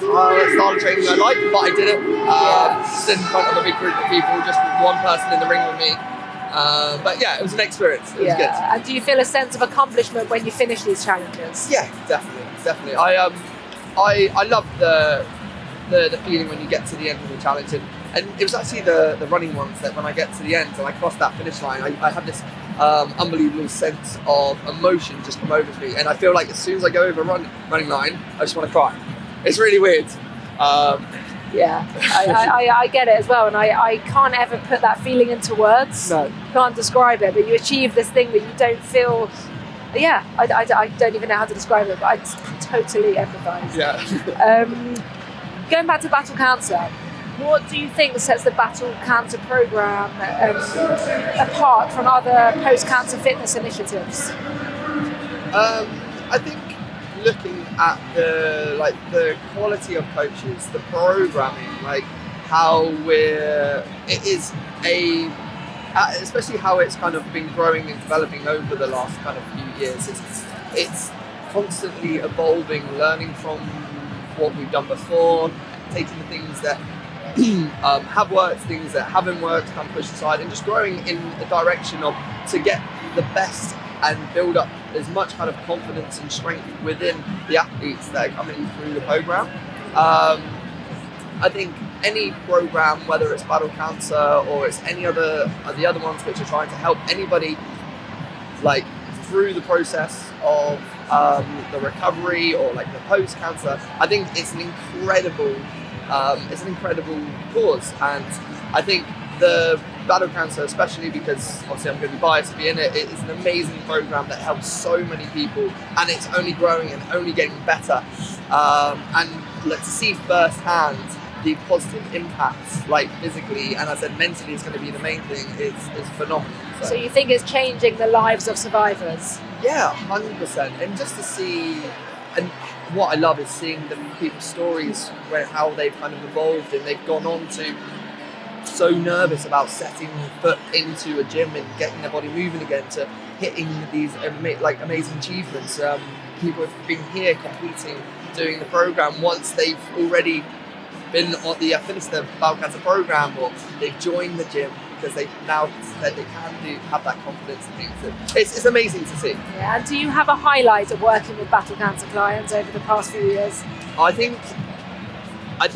style of training I like, but I did it just in front of a big group of people, just with one person in the ring with me. But yeah, it was an experience. It was good.
And do you feel a sense of accomplishment when you finish these challenges?
Yeah, definitely. I love the feeling when you get to the end of the challenge, and it was actually the running ones that when I get to the end and I cross that finish line, I have this unbelievable sense of emotion just come over me, and I feel like as soon as I go over a running line, I just want to cry. It's really weird.
I get it as well, and I can't ever put that feeling into words.
No.
Can't describe it, but you achieve this thing that you don't feel. Yeah, I don't even know how to describe it, but I totally empathise.
Yeah.
Going back to Battle Cancer, what do you think sets the Battle Cancer programme apart from other post-cancer fitness initiatives?
I think looking at the quality of coaches, the programming, like how especially how it's kind of been growing and developing over the last kind of few years. It's constantly evolving, learning from what we've done before, taking the things that have worked, things that haven't worked, kind of push aside, and just growing in a direction of to get the best and build up as much kind of confidence and strength within the athletes that are coming through the program. I think any program, whether it's Battle Cancer or it's any other the other ones which are trying to help anybody like through the process of the recovery or like the post-cancer, I think it's an incredible cause, and I think the Battle Cancer, especially because obviously I'm going to be biased to be in it, it's an amazing program that helps so many people, and it's only growing and only getting better. And to see firsthand the positive impacts, like physically and as I said mentally, is going to be the main thing. It's phenomenal.
So you think it's changing the lives of survivors?
Yeah, 100%. And just to see, and what I love is seeing the people's stories where how they've kind of evolved, and they've gone on to so nervous about setting foot into a gym and getting their body moving again to hitting these amazing achievements. People have been here competing, doing the program once they've already been on finished the Battle Cancer program, or they've joined the gym because they've now said they can have that confidence and things. It's amazing to see.
Yeah. And do you have a highlight of working with Battle Cancer clients over the past few years?
I think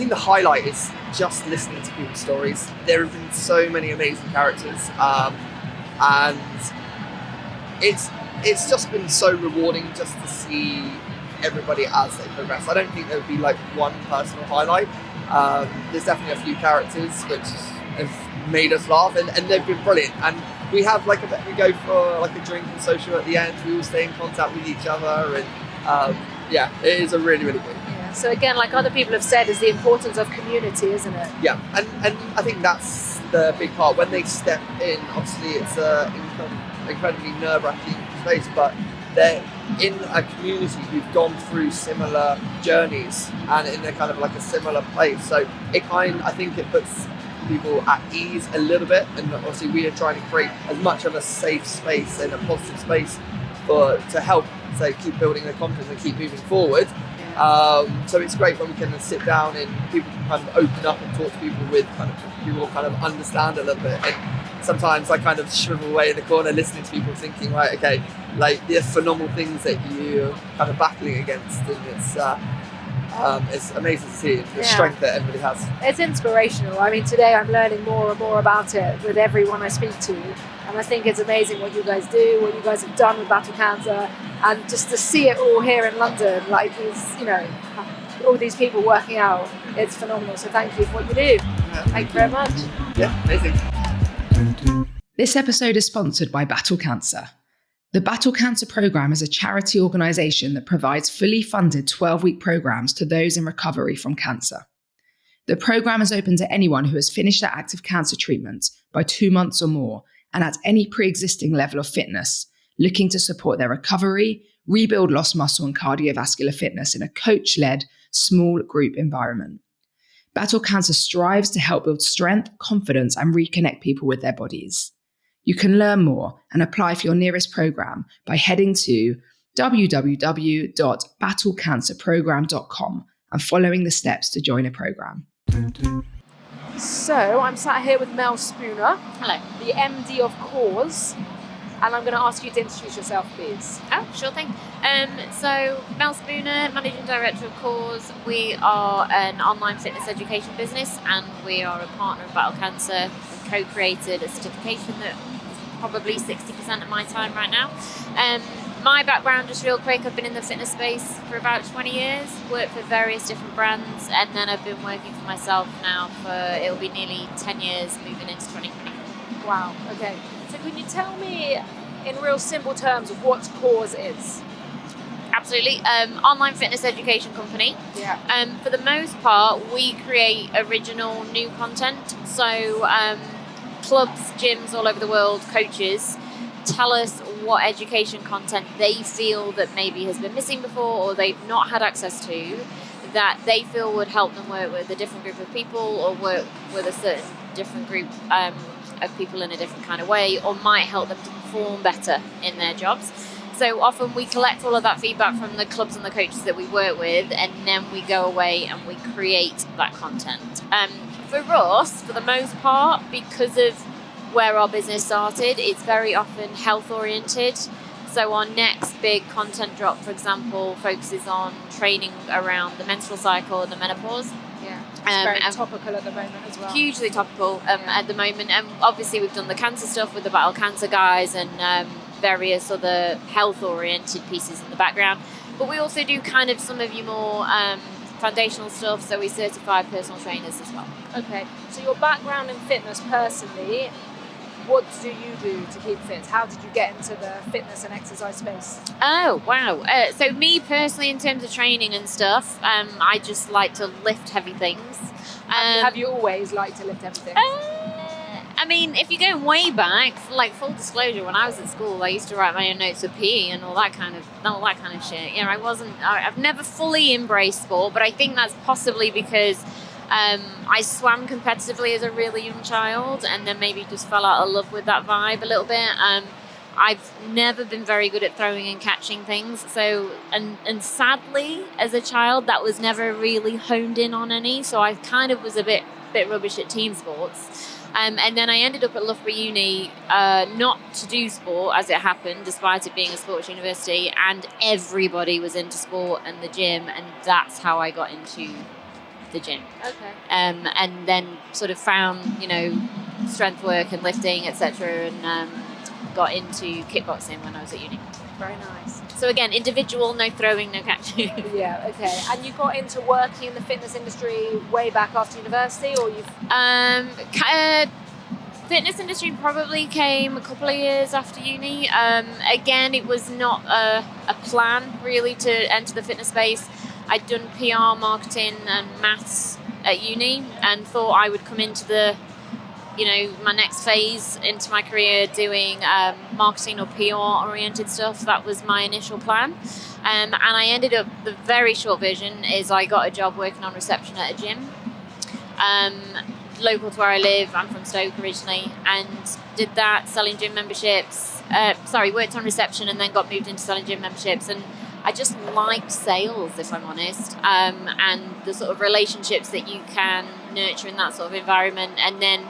the highlight is just listening to people's stories. There have been so many amazing characters, and it's just been so rewarding just to see everybody as they progress. I don't think there would be like one personal highlight. There's definitely a few characters which have made us laugh, and they've been brilliant. And we have we go for like a drink and social at the end. We all stay in contact with each other, and it is a really, really good.
Yeah. So again, like other people have said, is the importance of community, isn't it?
Yeah, and I think that's the big part. When they step in, obviously it's an incredibly nerve-wracking space, but they're in a community who've gone through similar journeys and in a kind of like a similar place. So I think it puts people at ease a little bit, and obviously we are trying to create as much of a safe space and a positive space to help keep building their confidence and keep moving forward. So it's great when we can sit down and people can kind of open up and talk to people with people kind of understand a little bit. And sometimes I kind of shrivel away in the corner listening to people thinking, right, okay, like the phenomenal things that you're kind of battling against, and it's amazing to see the strength that everybody has. It's
inspirational. I mean, today I'm learning more and more about it with everyone I speak to, and I think it's amazing what you guys do, what you guys have done with Battle Cancer, and just to see it all here in London, like these, all these people working out, it's phenomenal. So thank you for what you do. Thank you very much.
Yeah, amazing.
This episode is sponsored by Battle Cancer. The Battle Cancer Programme is a charity organisation that provides fully funded 12-week programmes to those in recovery from cancer. The programme is open to anyone who has finished their active cancer treatment by 2 months or more and at any pre-existing level of fitness, looking to support their recovery, rebuild lost muscle and cardiovascular fitness in a coach-led, small group environment. Battle Cancer strives to help build strength, confidence and reconnect people with their bodies. You can learn more and apply for your nearest programme by heading to www.battlecancerprogram.com and following the steps to join a program.
So I'm sat here with Mel Spooner,
Hello.
the MD of CAWS, and I'm going to ask you to introduce yourself, please.
Oh, sure thing. So Mel Spooner, Managing Director of CAWS. We are an online fitness education business, and we are a partner of Battle Cancer. We co-created a certification that is probably 60% of my time right now. My background, just real quick, I've been in the fitness space for about 20 years, worked for various different brands, and then I've been working for myself now for, it'll be nearly 10 years, moving into 2020.
Wow, okay. So can you tell me in real simple terms what CAWS is?
Absolutely. Online fitness education company.
Yeah.
For the most part, we create original new content. So clubs, gyms all over the world, coaches tell us what education content they feel that maybe has been missing before or they've not had access to, that they feel would help them work with a different group of people or work with a certain different group of people in a different kind of way, or might help them to perform better in their jobs. So often we collect all of that feedback from the clubs and the coaches that we work with, and then we go away and we create that content. For us, for the most part, because of where our business started, it's very often health oriented. So our next big content drop, for example, focuses on training around the menstrual cycle and the menopause.
Yeah, it's very topical at the moment as well.
Hugely topical at the moment. And obviously we've done the cancer stuff with the Battle Cancer guys and various other health oriented pieces in the background. But we also do kind of some of your more foundational stuff, so we certify personal trainers as well.
Okay, so your background in fitness personally, what do you do to keep fit? How did you get into the fitness and exercise space?
Oh, wow. So me personally, in terms of training and stuff, I just like to lift heavy things.
Have you always liked to lift everything?
I mean, if you're going way back, like full disclosure, when I was at school, I used to write my own notes of PE and all that kind of shit. You know, I've never fully embraced sport, but I think that's possibly because I swam competitively as a really young child and then maybe just fell out of love with that vibe a little bit. I've never been very good at throwing and catching things. So, and sadly, as a child, that was never really honed in on any. So I kind of was a bit rubbish at team sports. And then I ended up at Loughborough Uni, not to do sport as it happened, despite it being a sports university, and everybody was into sport and the gym, and that's how I got into the gym.
Okay.
And then sort of found, you know, strength work and lifting, etc., and got into kickboxing when I was at uni.
Very nice.
So again, individual, no throwing, no catching.
Yeah, okay. And you got into working in the fitness industry way back after university, or you've...
Fitness industry probably came a couple of years after uni. Again, it was not a plan really to enter the fitness space. I'd done PR, marketing and maths at uni and thought I would come into the, you know, my next phase into my career doing marketing or PR oriented stuff. That was my initial plan. And I ended up, the very short version is I got a job working on reception at a gym. Local to where I live, I'm from Stoke originally, and did that, selling gym memberships. Worked on reception and then got moved into selling gym memberships. And I just liked sales, if I'm honest, and the sort of relationships that you can nurture in that sort of environment. And then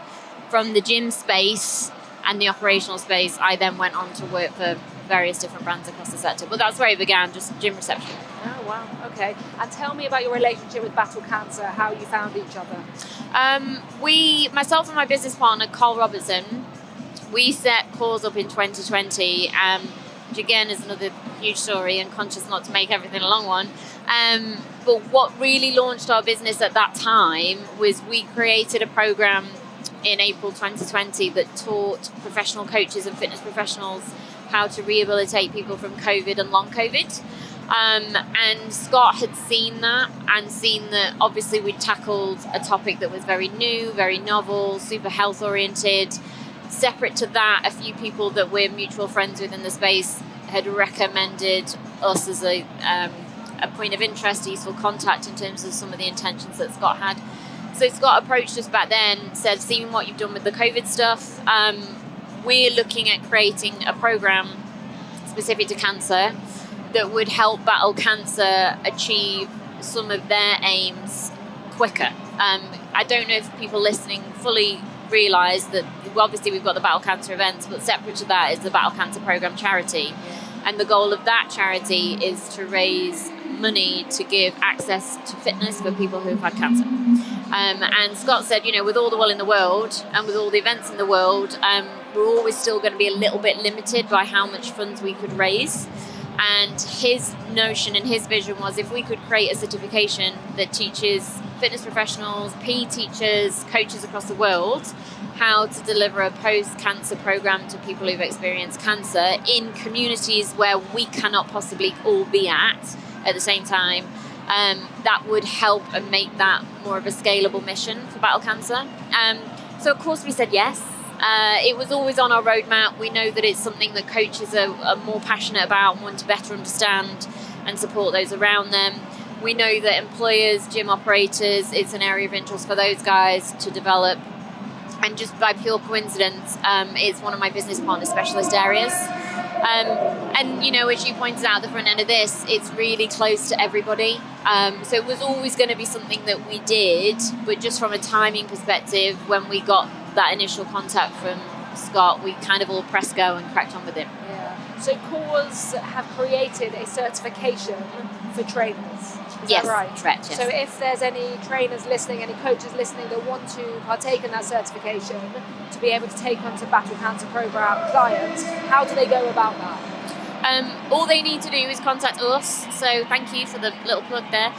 from the gym space and the operational space, I then went on to work for various different brands across the sector. But that's where it began, just gym reception.
Oh, wow. Okay. And tell me about your relationship with Battle Cancer, how you found each other.
Myself and my business partner, Carl Robertson, we set CAWS up in 2020, which again is another huge story and conscious not to make everything a long one. But what really launched our business at that time was we created a program in April 2020 that taught professional coaches and fitness professionals how to rehabilitate people from COVID and long COVID. And Scott had seen that and seen that obviously we'd tackled a topic that was very new, very novel, super health oriented. Separate to that, a few people that we're mutual friends with in the space had recommended us as a point of interest, useful contact in terms of some of the intentions that Scott had. So Scott approached us back then, said, seeing what you've done with the COVID stuff, we're looking at creating a program specific to cancer that would help Battle Cancer achieve some of their aims quicker. I don't know if people listening fully realise that obviously we've got the Battle Cancer events, but separate to that is the Battle Cancer Programme charity. And the goal of that charity is to raise money to give access to fitness for people who've had cancer. And Scott said, with all the will in the world and with all the events in the world, we're always still going to be a little bit limited by how much funds we could raise. And his notion and his vision was if we could create a certification that teaches fitness professionals, PE teachers, coaches across the world how to deliver a post-cancer program to people who've experienced cancer in communities where we cannot possibly all be at the same time, that would help and make that more of a scalable mission for Battle Cancer. So of course we said yes. It was always on our roadmap. We know that it's something that coaches are more passionate about and want to better understand and support those around them. We know that employers, gym operators, it's an area of interest for those guys to develop. And just by pure coincidence, it's one of my business partner specialist areas. And, as you pointed out at the front end of this, it's really close to everybody. So it was always going to be something that we did, but just from a timing perspective, when we got that initial contact from Scott, we kind of all pressed go and cracked on with it.
Yeah. So CAWS have created a certification for trainers. Is
Yes,
that right?
correct, yes.
So if there's any trainers listening, any coaches listening that want to partake in that certification to be able to take on to Battle Cancer Programme clients, how do they go about that?
All they need to do is contact us. So thank you for the little plug there.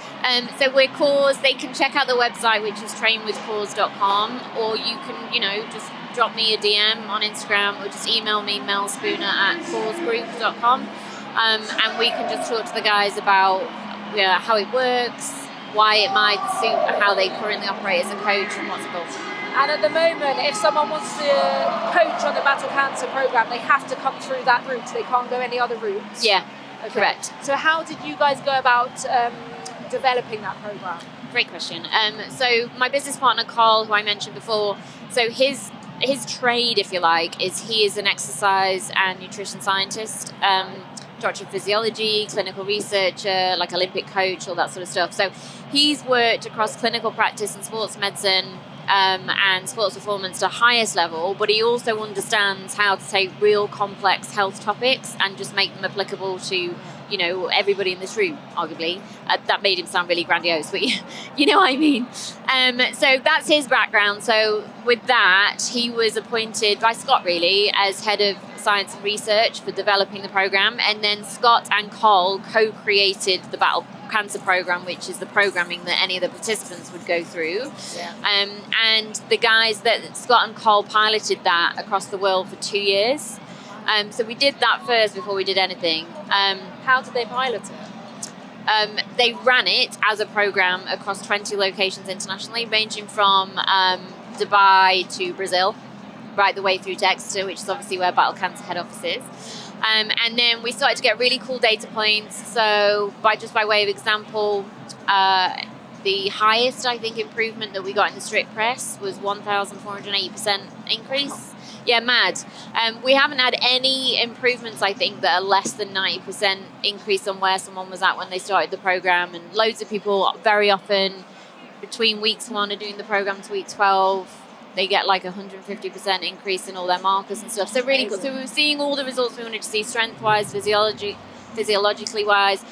So we're CAWS. They can check out the website, which is trainwithcaws.com, or you can, just drop me a DM on Instagram or just email me, Mel Spooner at cawsgroup.com. And we can just talk to the guys about how it works, why it might suit how they currently operate as a coach and what's involved.
And at the moment, if someone wants to coach on the Battle Cancer Programme, they have to come through that route. They can't go any other routes.
Yeah,
okay.
Correct.
So how did you guys go about developing that programme?
Great question. So my business partner, Carl, who I mentioned before, so his trade, if you like, is he is an exercise and nutrition scientist, doctor of physiology, clinical researcher, like Olympic coach, all that sort of stuff. So he's worked across clinical practice and sports medicine and sports performance to highest level, but he also understands how to take real complex health topics and just make them applicable to everybody in this room, arguably. That made him sound really grandiose, but you know what I mean. So that's his background. So with that, he was appointed by Scott, really, as head of science and research for developing the program. And then Scott and Carl co-created the Battle Cancer Programme, which is the programming that any of the participants would go through. Yeah. And the guys that Scott and Carl piloted that across the world for 2 years. So we did that first before we did anything.
How did they pilot it?
They ran it as a program across 20 locations internationally, ranging from Dubai to Brazil, right the way through to Exeter, which is obviously where Battle Cancer head office is. And then we started to get really cool data points. So by way of example, the highest, I think, improvement that we got in the strict press was 1,480% increase. Yeah, mad. We haven't had any improvements, I think, that are less than 90% increase on where someone was at when they started the program. And loads of people, very often, between weeks 1 and doing the program to week 12, they get like 150% increase in all their markers and stuff. So really cool. So we were seeing all the results we wanted to see, strength-wise, physiologically-wise,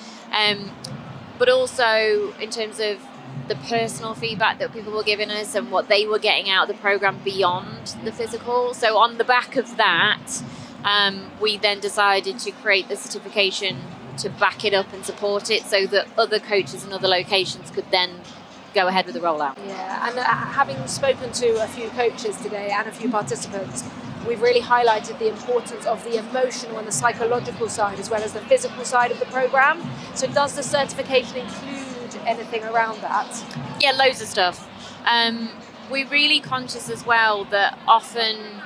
but also in terms of the personal feedback that people were giving us and what they were getting out of the program beyond the physical. So on the back of that, we then decided to create the certification to back it up and support it so that other coaches in other locations could then go ahead with the rollout.
Yeah, and having spoken to a few coaches today and a few participants, we've really highlighted the importance of the emotional and the psychological side as well as the physical side of the program. So does the certification include anything around that?
Yeah, loads of stuff. We're really conscious as well that often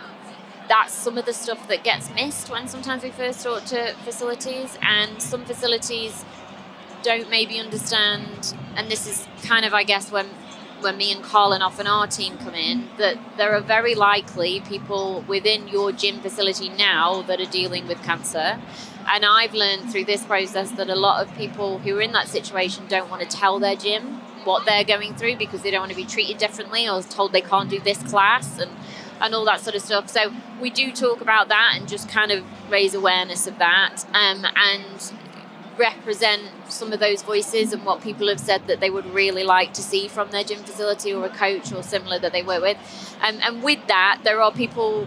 that's some of the stuff that gets missed when sometimes we first talk to facilities, and some facilities don't maybe understand, and this is kind of, I guess, when me and Carl and often our team come in, that there are very likely people within your gym facility now that are dealing with cancer. And I've learned through this process that a lot of people who are in that situation don't want to tell their gym what they're going through because they don't want to be treated differently or told they can't do this class and all that sort of stuff. So we do talk about that and just kind of raise awareness of that and represent some of those voices and what people have said that they would really like to see from their gym facility or a coach or similar that they work with. And with that, there are people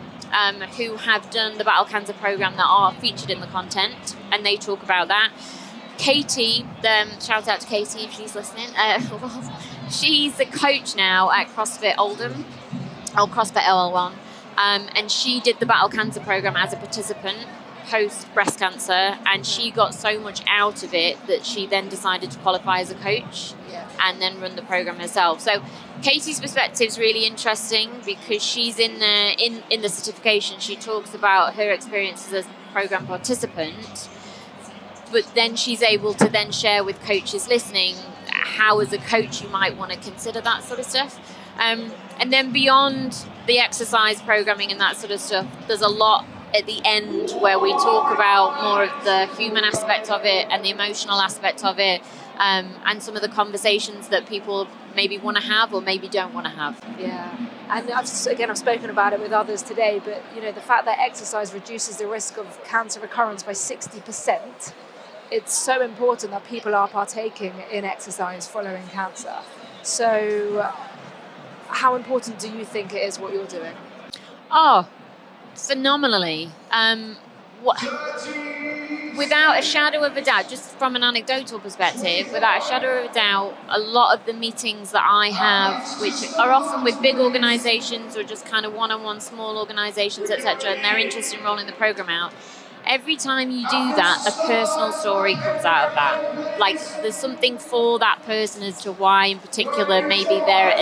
who have done the Battle Cancer program that are featured in the content, and they talk about that. Katie, shout out to Katie if she's listening. She's a coach now at CrossFit Oldham, or CrossFit LL1, and she did the Battle Cancer program as a participant post breast cancer, and she got so much out of it that she then decided to qualify as a coach and then run the program herself. So Katie's perspective is really interesting because she's in the certification. She talks about her experiences as a program participant, but then she's able to then share with coaches listening how as a coach you might want to consider that sort of stuff. And then beyond the exercise programming and that sort of stuff, there's a lot at the end where we talk about more of the human aspect of it and the emotional aspect of it, and some of the conversations that people maybe want to have or maybe don't want to have.
Yeah, and I've spoken about it with others today, but the fact that exercise reduces the risk of cancer recurrence by 60%, it's so important that people are partaking in exercise following cancer. So how important do you think it is what you're doing?
Oh, phenomenally. Without a shadow of a doubt, just from an anecdotal perspective, without a shadow of a doubt, a lot of the meetings that I have, which are often with big organisations or just kind of one-on-one small organisations, etc., and they're interested in rolling the programme out, every time you do that, a personal story comes out of that. Like, there's something for that person as to why, in particular, maybe they're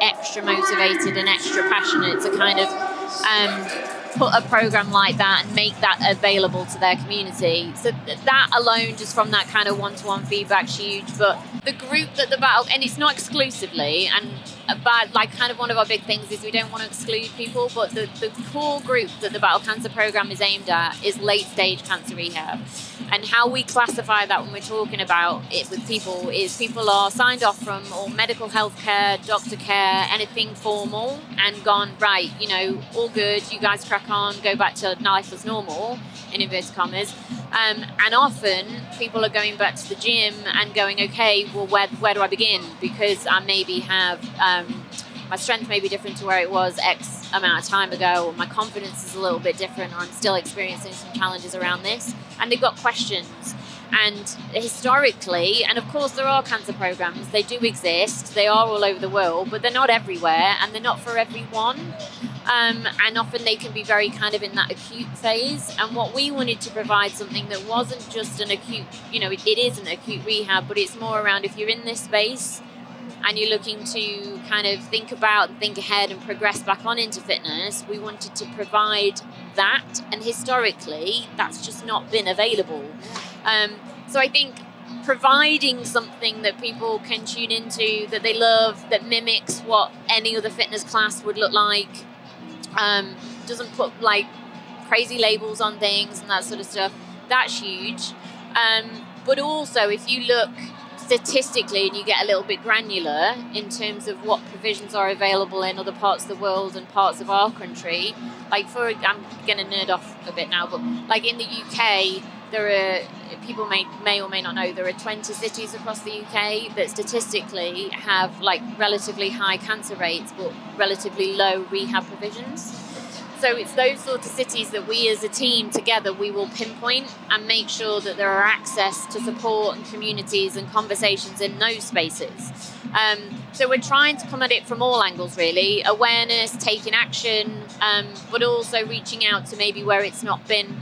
extra motivated and extra passionate to kind of put a program like that and make that available to their community. So that alone, just from that kind of one-to-one feedback's huge. But the group that the Battle, and it's not exclusively, and kind of one of our big things is we don't want to exclude people, but the core group that the Battle Cancer program is aimed at is late-stage cancer rehab. And how we classify that when we're talking about it with people is people are signed off from all medical health care, doctor care, anything formal, and gone, right, all good, you guys crack on, go back to life as normal, in inverted commas. And often people are going back to the gym and going, okay, well, where do I begin? Because I maybe have, my strength may be different to where it was X amount of time ago, or my confidence is a little bit different, or I'm still experiencing some challenges around this. And they've got questions. And historically, and of course there are cancer programs, they do exist, they are all over the world, but they're not everywhere and they're not for everyone. And often they can be very kind of in that acute phase. And what we wanted to provide something that wasn't just an acute, it is an acute rehab, but it's more around if you're in this space and you're looking to kind of think about and think ahead and progress back on into fitness, we wanted to provide that. And historically, that's just not been available. So I think providing something that people can tune into, that they love, that mimics what any other fitness class would look like, doesn't put crazy labels on things and that sort of stuff, that's huge. But also, if you look statistically and you get a little bit granular in terms of what provisions are available in other parts of the world and parts of our country, I'm going to nerd off a bit now, but in the UK, there are, people may or may not know, there are 20 cities across the UK that statistically have relatively high cancer rates but relatively low rehab provisions. So it's those sorts of cities that we as a team together, we will pinpoint and make sure that there are access to support and communities and conversations in those spaces. So we're trying to come at it from all angles, really. Awareness, taking action, but also reaching out to maybe where it's not been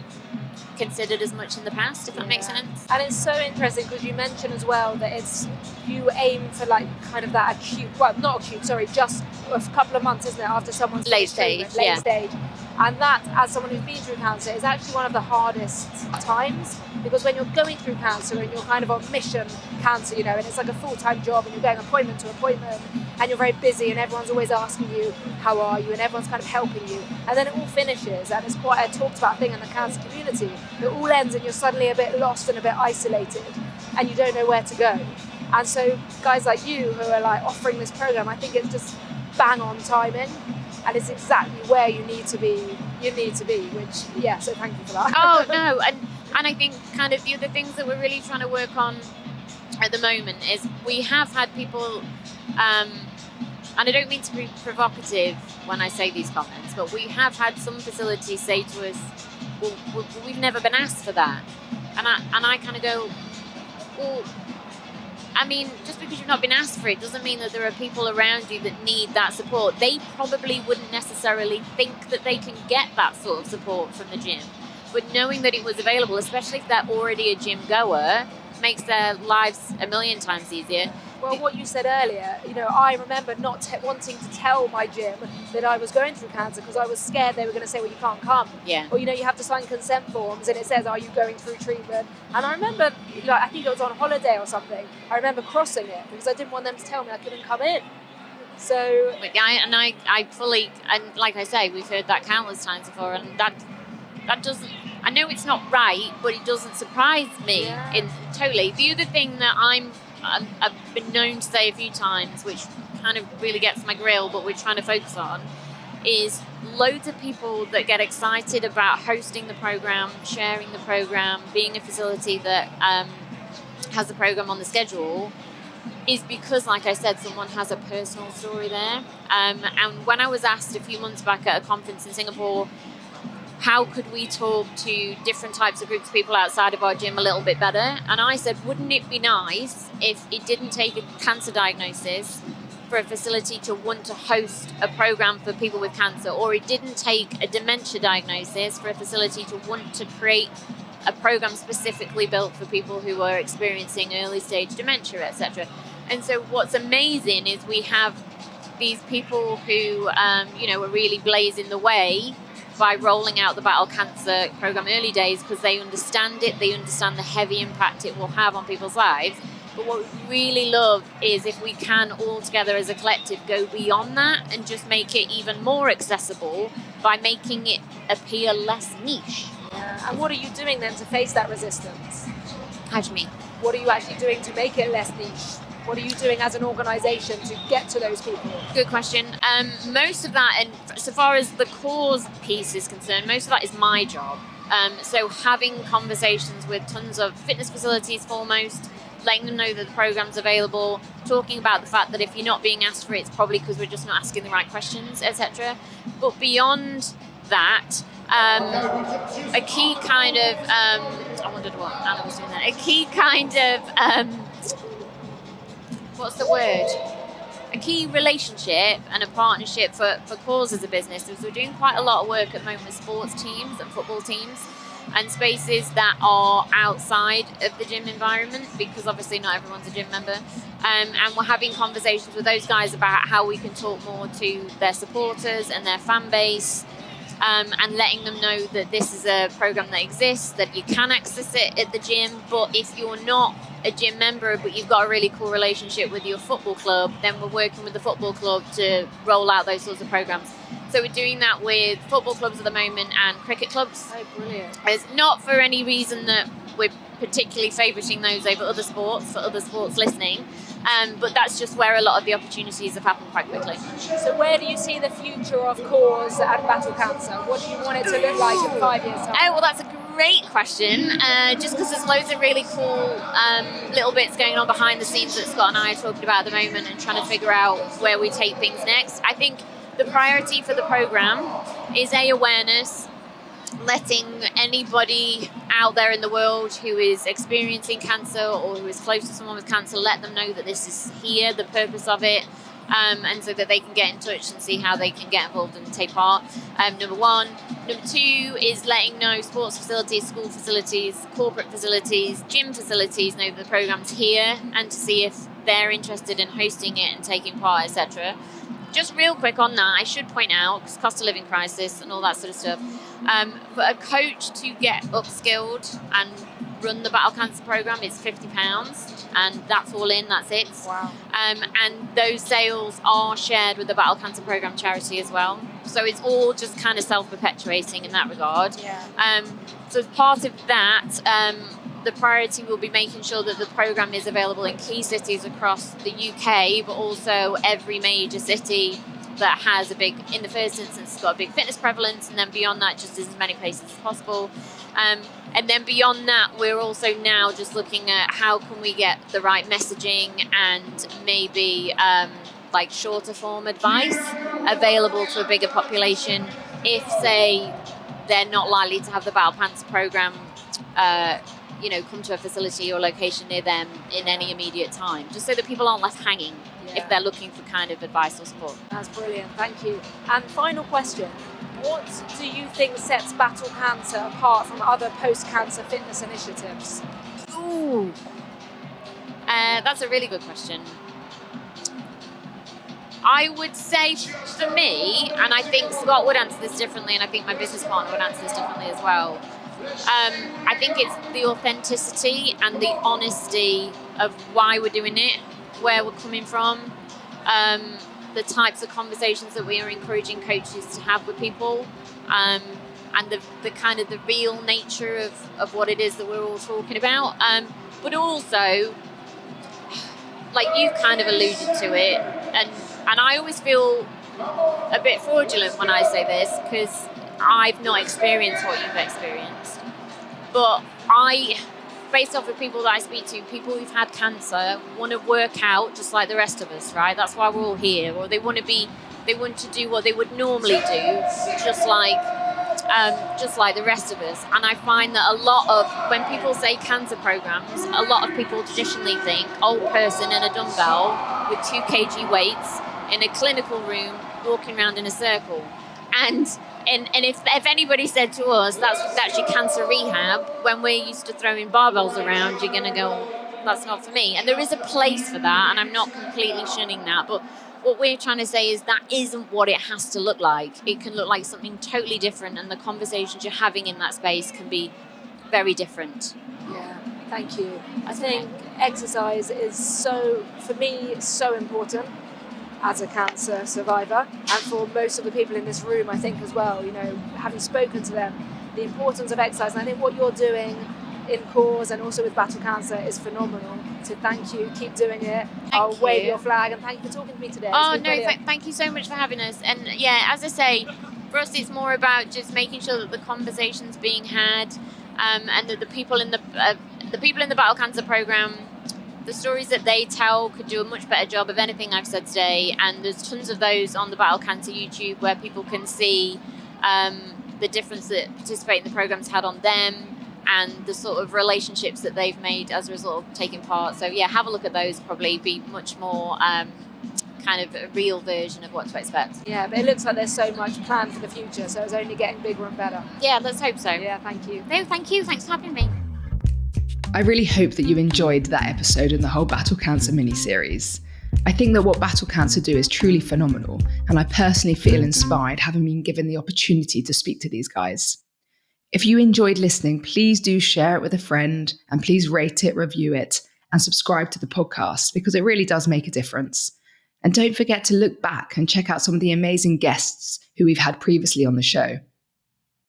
considered as much in the past, if that makes sense.
And it's so interesting because you mentioned as well that you aim for kind of that acute, just a couple of months, isn't it, after someone's
late stage.
And that, as someone who's been through cancer, is actually one of the hardest times, because when you're going through cancer and you're kind of on mission cancer, and it's like a full-time job and you're going appointment to appointment and you're very busy and everyone's always asking you, how are you? And everyone's kind of helping you. And then it all finishes, and it's quite a talked about thing in the cancer community. It all ends and you're suddenly a bit lost and a bit isolated and you don't know where to go. And so guys like you who are like offering this program, I think it's just bang on timing, and it's exactly where you need to be, which, yeah, so thank you for that.
Oh, no, and I think kind of the other things that we're really trying to work on at the moment is we have had people, and I don't mean to be provocative when I say these comments, but we have had some facilities say to us, well, we've never been asked for that. And I kind of go, well, I mean, just because you've not been asked for it doesn't mean that there are people around you that need that support. They probably wouldn't necessarily think that they can get that sort of support from the gym. But knowing that it was available, especially if they're already a gym goer, makes their lives a million times easier.
Well, what you said earlier, I remember not wanting to tell my gym that I was going through cancer because I was scared they were going to say, well, you can't come.
Yeah.
Or, you have to sign consent forms and it says, are you going through treatment? And I remember, I think it was on holiday or something, I remember crossing it because I didn't want them to tell me I couldn't come in. So...
I fully, and like I say, we've heard that countless times before, and that doesn't, I know it's not right, but it doesn't surprise me totally. The other thing that I've been known to say a few times, which kind of really gets my grill, but we're trying to focus on, is loads of people that get excited about hosting the program, sharing the program, being a facility that has the program on the schedule, is because, like I said, someone has a personal story there. And when I was asked a few months back at a conference in Singapore, how could we talk to different types of groups of people outside of our gym a little bit better? And I said, wouldn't it be nice if it didn't take a cancer diagnosis for a facility to want to host a program for people with cancer, or it didn't take a dementia diagnosis for a facility to want to create a program specifically built for people who are experiencing early stage dementia, etc. And so what's amazing is we have these people who, are really blazing the way by rolling out the Battle Cancer program early days because they understand it, they understand the heavy impact it will have on people's lives. But what we really love is if we can all together as a collective go beyond that and just make it even more accessible by making it appear less niche.
Yeah. And what are you doing then to face that resistance?
How do you mean?
What are you actually doing to make it less niche? What are you doing as an organisation to get to those people?
Good question. Most of that, and so far as the CAWS piece is concerned, most of that is my job. So having conversations with tons of fitness facilities foremost, letting them know that the program's available, talking about the fact that if you're not being asked for it, it's probably because we're just not asking the right questions, etc. But beyond that, a key kind of, I wondered what Anna was doing there, a key kind of, what's the word? A key relationship and a partnership for CAWS as a business is we're doing quite a lot of work at the moment with sports teams and football teams and spaces that are outside of the gym environment because obviously not everyone's a gym member. And we're having conversations with those guys about how we can talk more to their supporters and their fan base. And letting them know that this is a program that exists, that you can access it at the gym, but if you're not a gym member but you've got a really cool relationship with your football club, then we're working with the football club to roll out those sorts of programs. So we're doing that with football clubs at the moment and cricket clubs.
Oh, brilliant.
It's not for any reason that we're particularly favouring those over other sports, for other sports listening. But that's just where a lot of the opportunities have happened quite quickly.
So where do you see the future of CAWS and Battle Cancer? What do you want it to look like in 5 years' time?
Oh, well, that's a great question. Just because there's loads of really cool little bits going on behind the scenes that Scott and I are talking about at the moment and trying to figure out where we take things next. I think the priority for the programme is awareness, letting anybody out there in the world who is experiencing cancer or who is close to someone with cancer, let them know that this is here, the purpose of it, and so that they can get in touch and see how they can get involved and take part. Number one. Number two is letting know sports facilities, school facilities, corporate facilities, gym facilities know that the program's here and to see if they're interested in hosting it and taking part, etc. Just real quick on that, I should point out, because cost of living crisis and all that sort of stuff, for a coach to get upskilled and run the Battle Cancer Programme, it's £50, and that's all in, that's it.
Wow.
And those sales are shared with the Battle Cancer Programme charity as well. So it's all just kind of self-perpetuating in that regard.
Yeah.
So as part of that, the priority will be making sure that the programme is available in key cities across the UK, but also every major city that has in the first instance, got a big fitness prevalence, and then beyond that, just as many places as possible. And then beyond that, we're also now just looking at how can we get the right messaging and maybe like shorter form advice available to a bigger population if, say, they're not likely to have the Battle Cancer Programme come to a facility or location near them in any immediate time, just so that people aren't left hanging if they're looking for kind of advice or support.
That's brilliant, thank you. And final question, what do you think sets Battle Cancer apart from other post-cancer fitness initiatives?
Ooh, that's a really good question. I would say for me, and I think Scott would answer this differently, and I think my business partner would answer this differently as well, I think it's the authenticity and the honesty of why we're doing it, where we're coming from, the types of conversations that we are encouraging coaches to have with people, and the kind of the real nature of what it is that we're all talking about. But also, like you've kind of alluded to it, and I always feel a bit fraudulent when I say this because I've not experienced what you've experienced. But based off of people that I speak to, people who've had cancer want to work out just like the rest of us, right? That's why we're all here. Or they want to do what they would normally do, just like the rest of us. And I find that a lot of, when people say cancer programs, a lot of people traditionally think old person in a dumbbell with 2 kg weights in a clinical room walking around in a circle. And if anybody said to us that's actually cancer rehab, when we're used to throwing barbells around, you're going to go, that's not for me. And there is a place for that, and I'm not completely shunning that. But what we're trying to say is that isn't what it has to look like. It can look like something totally different, and the conversations you're having in that space can be very different.
Yeah, thank you. I think exercise is so important as a cancer survivor, and for most of the people in this room, I think as well, having spoken to them, the importance of exercise. And I think what you're doing in CAWS and also with Battle Cancer is phenomenal. So thank you, keep doing it. I'll wave your flag, and thank you for talking to me today.
Thank you so much for having us. And yeah, as I say, for us it's more about just making sure that the conversation's being had, and that the people in the Battle Cancer Programme, the stories that they tell could do a much better job of anything I've said today. And there's tons of those on the Battle Cancer YouTube where people can see the difference that participating in the program's had on them and the sort of relationships that they've made as a result of taking part. So yeah, have a look at those, probably be much more kind of a real version of what to expect.
Yeah, but it looks like there's so much planned for the future, so it's only getting bigger and better.
Yeah, let's hope so.
Yeah, thank you.
No, thank you. Thanks for having me.
I really hope that you enjoyed that episode and the whole Battle Cancer mini-series. I think that what Battle Cancer do is truly phenomenal, and I personally feel inspired having been given the opportunity to speak to these guys. If you enjoyed listening, please do share it with a friend, and please rate it, review it, and subscribe to the podcast, because it really does make a difference. And don't forget to look back and check out some of the amazing guests who we've had previously on the show.